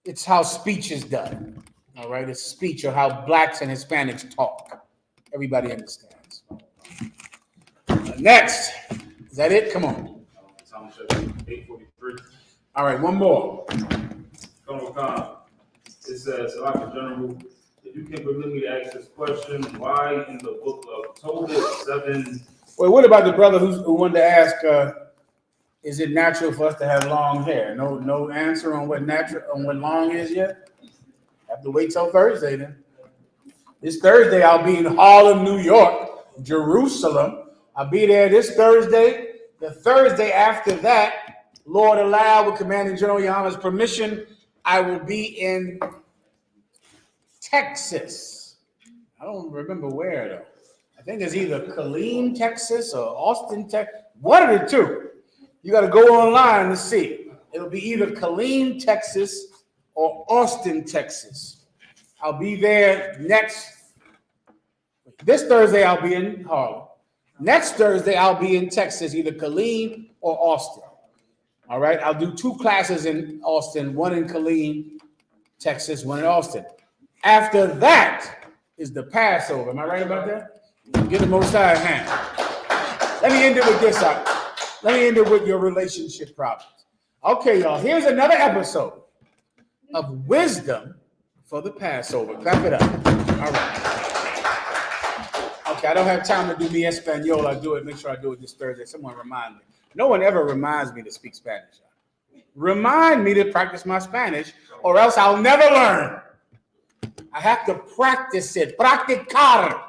It's how speech is done. All right, it's speech or how blacks and Hispanics talk. Everybody understands. Next, is that it? Come on. 8:43. All right, one more. It says, like a general, if you can permit me to ask this question, why in the book of Tobit 7? Well, what about the brother who wanted to ask? Is it natural for us to have long hair? No answer on what long is yet. Have to wait till Thursday then. This Thursday I'll be in Harlem, New York, Jerusalem. I'll be there this Thursday. The Thursday after that, Lord allow, with Commanding General Yahanna's permission, I will be in Texas. I don't remember where though. I think it's either Killeen, Texas, or Austin, Texas. One of the two. You got to go online to see. It'll be either Killeen, Texas, or Austin, Texas. I'll be there this Thursday. I'll be in Harlem. Next Thursday, I'll be in Texas, either Killeen or Austin. All right, I'll do 2 classes in Austin, 1 in Killeen, Texas, 1 in Austin. After that is the Passover. Am I right about that? Give the Most High a hand. Let me end it with this. Let me end it with your relationship problems. Okay, y'all, here's another episode of Wisdom for the Passover. Clap it up. All right. Okay, I don't have time to do the Espanol. I'll do it. Make sure I do it this Thursday. Someone remind me. No one ever reminds me to speak Spanish. Remind me to practice my Spanish, or else I'll never learn. I have to practice it. Practicar.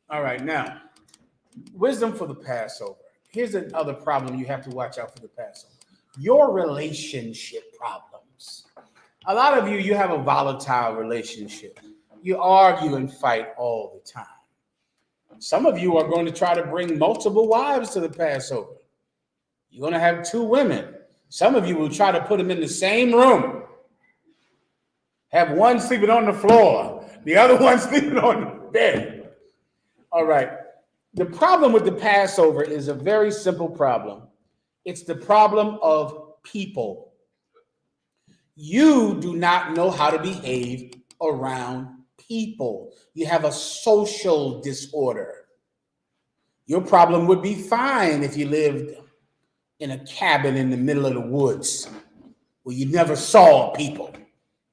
All right, now, wisdom for the Passover. Here's another problem you have to watch out for the Passover. Your relationship problems. A lot of you have a volatile relationship. You argue and fight all the time. Some of you are going to try to bring multiple wives to the Passover. You're going to have 2 women. Some of you will try to put them in the same room. Have one sleeping on the floor, the other one sleeping on the bed. All right. The problem with the Passover is a very simple problem. It's the problem of people. You do not know how to behave around people. You have a social disorder. Your problem would be fine if you lived in a cabin in the middle of the woods where you never saw people.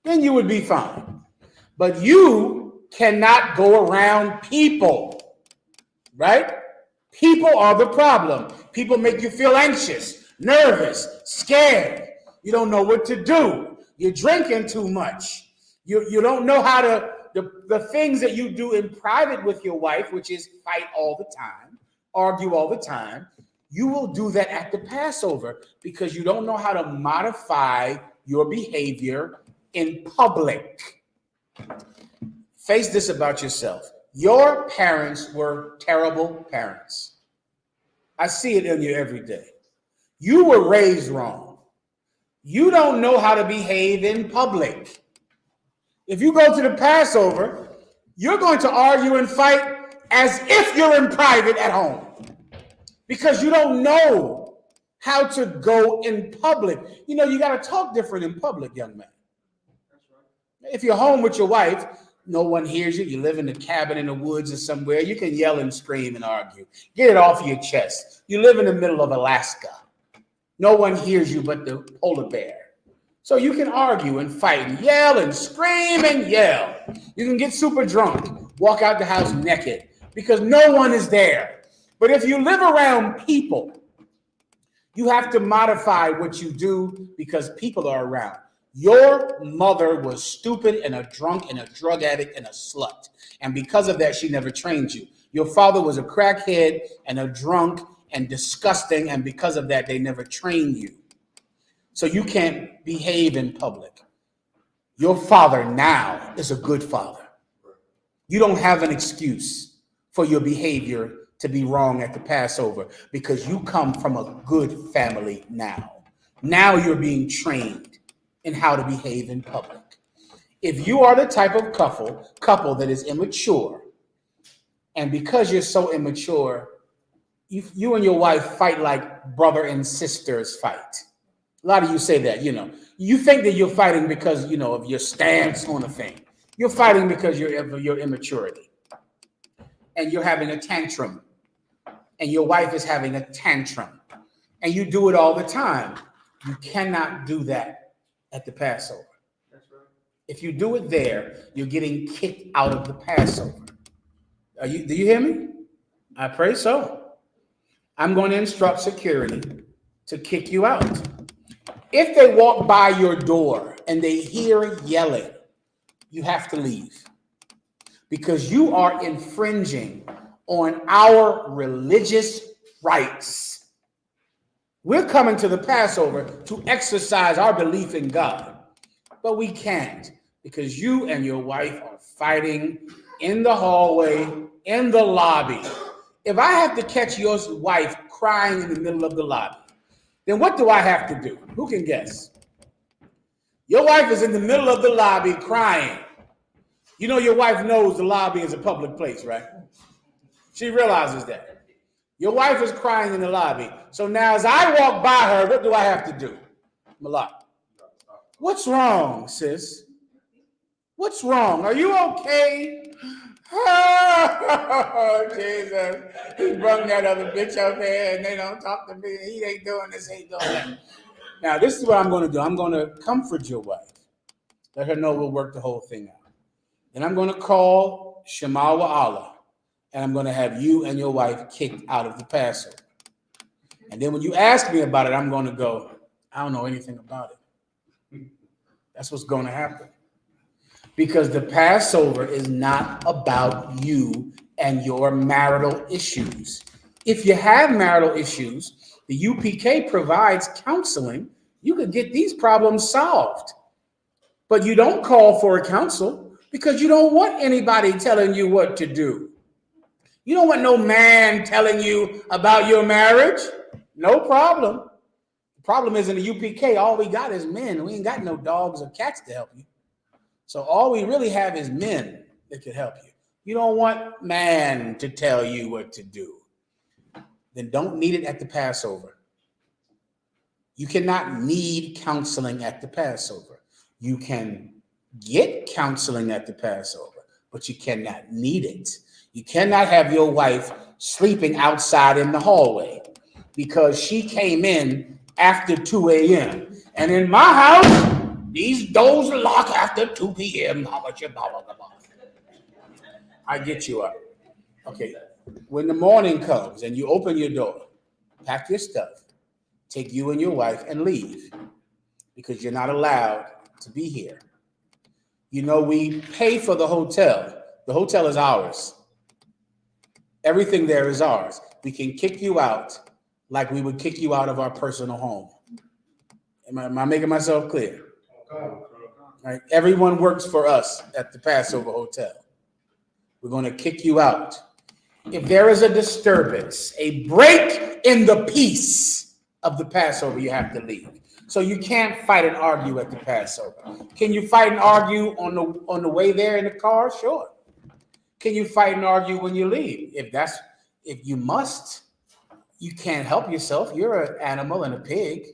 Then you would be fine. But you cannot go around people, right? People are the problem. People make you feel anxious, nervous, scared. You don't know what to do. You're drinking too much. You don't know how to, the things that you do in private with your wife, which is fight all the time, argue all the time, you will do that at the Passover because you don't know how to modify your behavior in public. Face this about yourself. Your parents were terrible parents. I see it in you every day. You were raised wrong. You don't know how to behave in public. If you go to the Passover, you're going to argue and fight as if you're in private at home because you don't know how to go in public. You know, you got to talk different in public, young man. If you're home with your wife, no one hears you. You live in a cabin in the woods or somewhere. You can yell and scream and argue. Get it off your chest. You live in the middle of Alaska. No one hears you but the polar bear. So you can argue and fight and yell and scream and yell. You can get super drunk, walk out the house naked because no one is there. But if you live around people, you have to modify what you do because people are around. Your mother was stupid and a drunk and a drug addict and a slut. And because of that, she never trained you. Your father was a crackhead and a drunk and disgusting. And because of that, they never trained you. So you can't behave in public. Your father now is a good father. You don't have an excuse for your behavior to be wrong at the Passover because you come from a good family now. Now you're being trained in how to behave in public. If you are the type of couple that is immature, and because you're so immature, you and your wife fight like brother and sisters fight. A lot of you say that, you think that you're fighting because, of your stance on a thing. You're fighting because of your immaturity. And you're having a tantrum. And your wife is having a tantrum. And you do it all the time. You cannot do that at the Passover. That's right. If you do it there, you're getting kicked out of the Passover. Do you hear me? I pray so. I'm going to instruct security to kick you out. If they walk by your door and they hear yelling, you have to leave because you are infringing on our religious rights. We're coming to the Passover to exercise our belief in God, but we can't because you and your wife are fighting in the hallway, in the lobby. If I have to catch your wife crying in the middle of the lobby, then what do I have to do? Who can guess? Your wife is in the middle of the lobby crying. You know your wife knows the lobby is a public place, right? She realizes that. Your wife is crying in the lobby. So now as I walk by her, what do I have to do? Malak. What's wrong, sis? What's wrong? Are you okay? Oh, Jesus. He brung that other bitch up here and they don't talk to me. He ain't doing this, ain't doing that. Now, this is what I'm going to do. I'm going to comfort your wife. Let her know we'll work the whole thing out. Then I'm going to call Shema wa Allah. And I'm going to have you and your wife kicked out of the Passover. And then when you ask me about it, I'm going to go, I don't know anything about it. That's what's going to happen. Because the Passover is not about you and your marital issues. If you have marital issues, the UPK provides counseling. You could get these problems solved. But you don't call for a counsel because you don't want anybody telling you what to do. You don't want no man telling you about your marriage. No problem. The problem is in the UPK, all we got is men. We ain't got no dogs or cats to help you. So all we really have is men that can help you. You don't want man to tell you what to do. Then don't need it at the Passover. You cannot need counseling at the Passover. You can get counseling at the Passover, but you cannot need it. You cannot have your wife sleeping outside in the hallway because she came in after 2 a.m. And in my house, these doors lock after 2 p.m. I get you up. Okay. When the morning comes and you open your door, pack your stuff, take you and your wife and leave because you're not allowed to be here. You know, we pay for the hotel. The hotel is ours. Everything there is ours. We can kick you out like we would kick you out of our personal home. Am I making myself clear? Right? Everyone works for us at the Passover Hotel. We're going to kick you out. If there is a disturbance, a break in the peace of the Passover, you have to leave. So you can't fight and argue at the Passover. Can you fight and argue on the way there in the car? Sure. Can you fight and argue when you leave? If you must, you can't help yourself. You're an animal and a pig.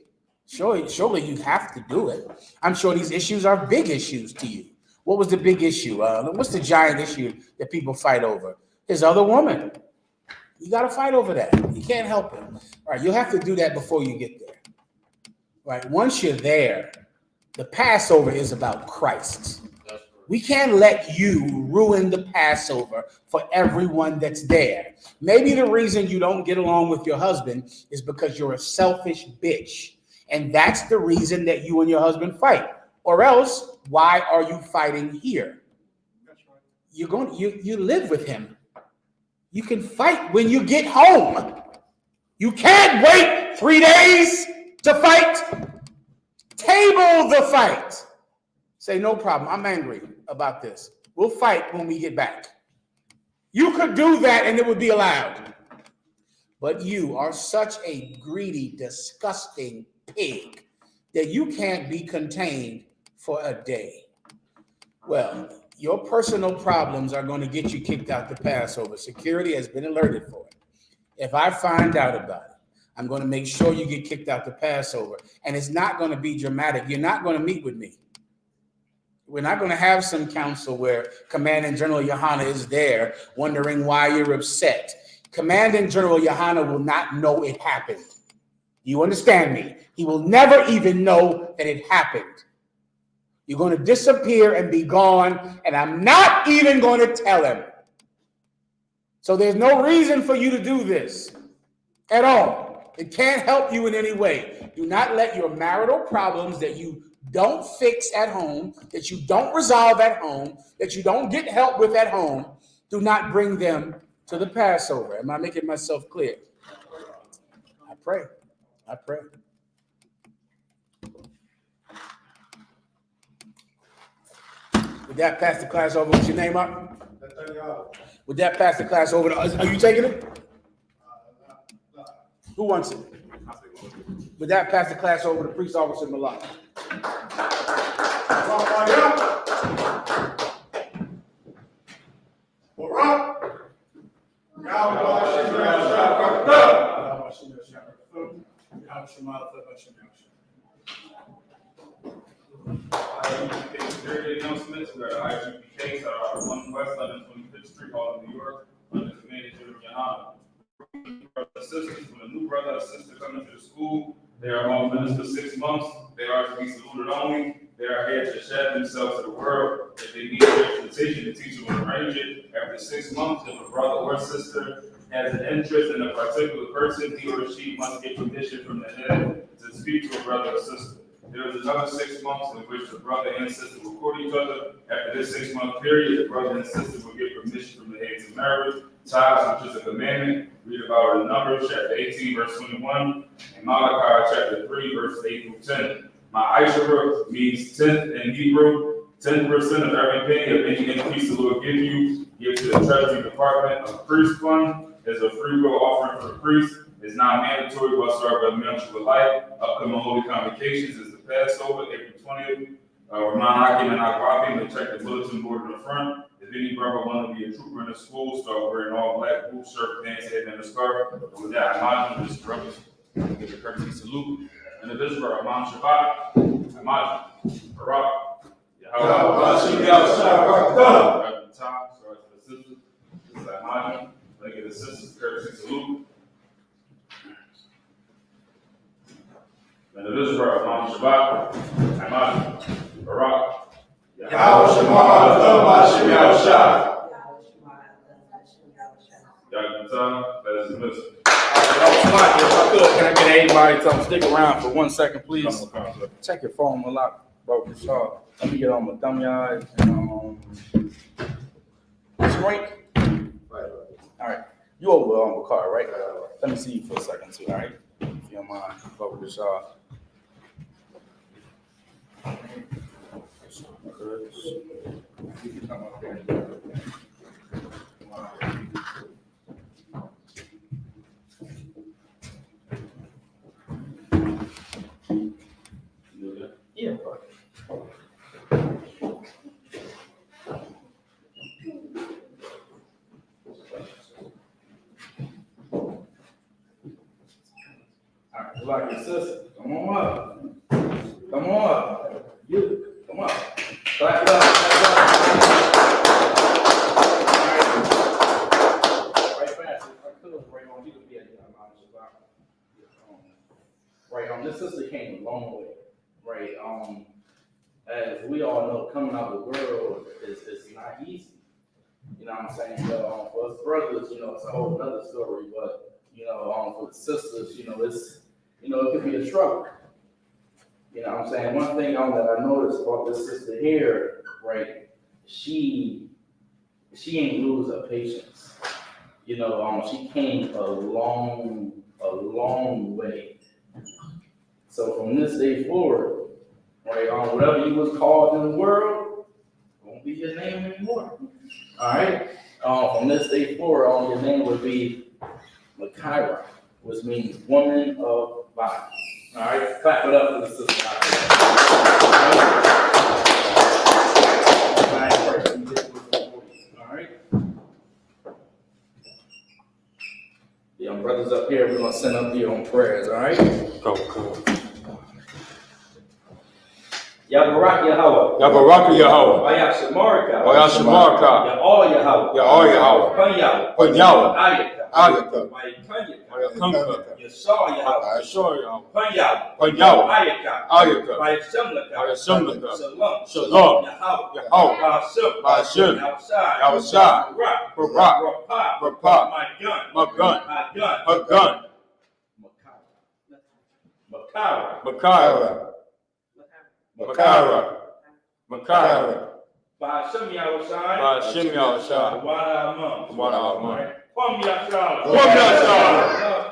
Surely you have to do it. I'm sure these issues are big issues to you. What was the big issue? What's the giant issue that people fight over? His other woman. You got to fight over that. You can't help it. All right, you'll have to do that before you get there. Right? Once you're there, the Passover is about Christ. We can't let you ruin the Passover for everyone that's there. Maybe the reason you don't get along with your husband is because you're a selfish bitch. And that's the reason that you and your husband fight. Or else, why are you fighting here? You live with him. You can fight when you get home. You can't wait 3 days to fight. Table the fight. Say, no problem. I'm angry about this. We'll fight when we get back. You could do that and it would be allowed. But you are such a greedy, disgusting pig that you can't be contained for a day. Well, your personal problems are going to get you kicked out the Passover. Security has been alerted for it. If I find out about it, I'm going to make sure you get kicked out the Passover. And it's not going to be dramatic. You're not going to meet with me. We're not going to have some council where Commandant General YAHANNA is there wondering why you're upset. Commandant General YAHANNA will not know it happened. You understand me? He will never even know that it happened. You're going to disappear and be gone, and I'm not even going to tell him. So there's no reason for you to do this at all. It can't help you in any way. Do not let your marital problems that you don't fix at home, that you don't resolve at home, that you don't get help with at home, do not bring them to the Passover. Am I making myself clear? I pray. Would that pass the class over? What's your name up? Would that pass the class over? Are you taking it? Who wants it? Would that pass the class over to Priest Officer Malak? Now, I.S.U.P.K security announcements. We got I.S.U.P.K that are 1 West 125th Street, Harlem, New York, under the manager of YAHANNA. Brothers and sisters, when a new brother or sister comes into the school, they are on minister 6 months. They are to be saluted only. They are here to shed themselves to the world. If they need representation, the teacher will arrange it. After 6 months, if a brother or sister has an interest in a particular person, he or she must get permission from the head to speak to a brother or sister. There is another 6 months in which the brother and sister will court each other. After this 6 month period, the brother and sister will get permission from the head to marry. Tithes, which is a commandment, read about it in Numbers chapter 18, verse 21, and Malachi chapter 3, verse 8 through 10. My Isupk means 10th in Hebrew. 10% of every penny of any increase the Lord give you, give to the Treasury Department of Priest Fund as a free will offering for the priest. It's not mandatory whatsoever, but mutual alike. Upcoming holy convocations is the Passover, April 20th. Mahayaman and I.S.U.P.K, and check the bulletin board in the front. If any brother want to be a trooper in the school, start wearing all black boots, shirt, pants, head, and a scarf. And with that, I imagine this brothers give a courtesy salute. And if this is for Imam Shabbat, imagine, Barak, Yahweh, the top, starts with the sisters. This is imagine. Let me give the sisters courtesy salute. And if this is for Imam Shabbat, imagine, Barak, Yahweh, that is dismissed. Can I get everybody to stick around for 1 second, please? Check your phone a lot, bro. Let me get on my dummy eyes and shrink. All right, you over on the car, right? Let me see you for a second too. All right, if you don't mind, Bro Rashad. Yeah. All right, like your sister. Come on up. Come on up. You, come up. Clap it up. Right fast. If I could, right on you to be at the right on. This sister came a long way. Right. As we all know, coming out of the world is not easy. You know what I'm saying? So, for us brothers, it's a whole other story. But for the sisters, it's it could be a struggle. You know what I'm saying? One thing that I noticed about this sister here, right? She ain't lose her patience. She came a long way. So from this day forward, right, whatever you was called in the world, won't be your name anymore. All right? From this day forward, your name would be Makira, which means woman of body. All right? Clap it up for the sister. All right? The brothers up here, we're going to send up your own prayers. All right? Go. Yabarak Yahweh. Yabarak Yahweh. Ayashamarka. Ayashamarka. Ya'ol Yahweh. Ya'ol Yahweh. Panyahu. Panyahu. Ayaka. Ayaka. Ayakanya. Yashar Yahweh. Yashar Yahweh. Panyahu. Panyahu. Ayaka. Ayaka. Ayashamlaka. Ayashamlaka. Shalom. Shalom. Yahweh. Yahweh. Ba'ashem. Ba'ashem. Yahushai. Barak. Barak. Rapah. My gun. My gun. My gun. Her gun. Makara. Makira. Makira. Makira. Ba'ashem Yahushai. Ba'ashem Yahushai. Wa'aman. Wa'aman. Kwam Yashar. Kwam Yashar.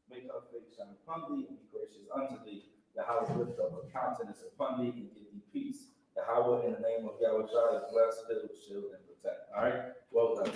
Make our face shine upon thee and be gracious unto thee. Yahweh lift up a countenance upon thee and give thee peace. Yahweh, in the name of Yahweh, bless, heal, shield, and protect. All right? Well done.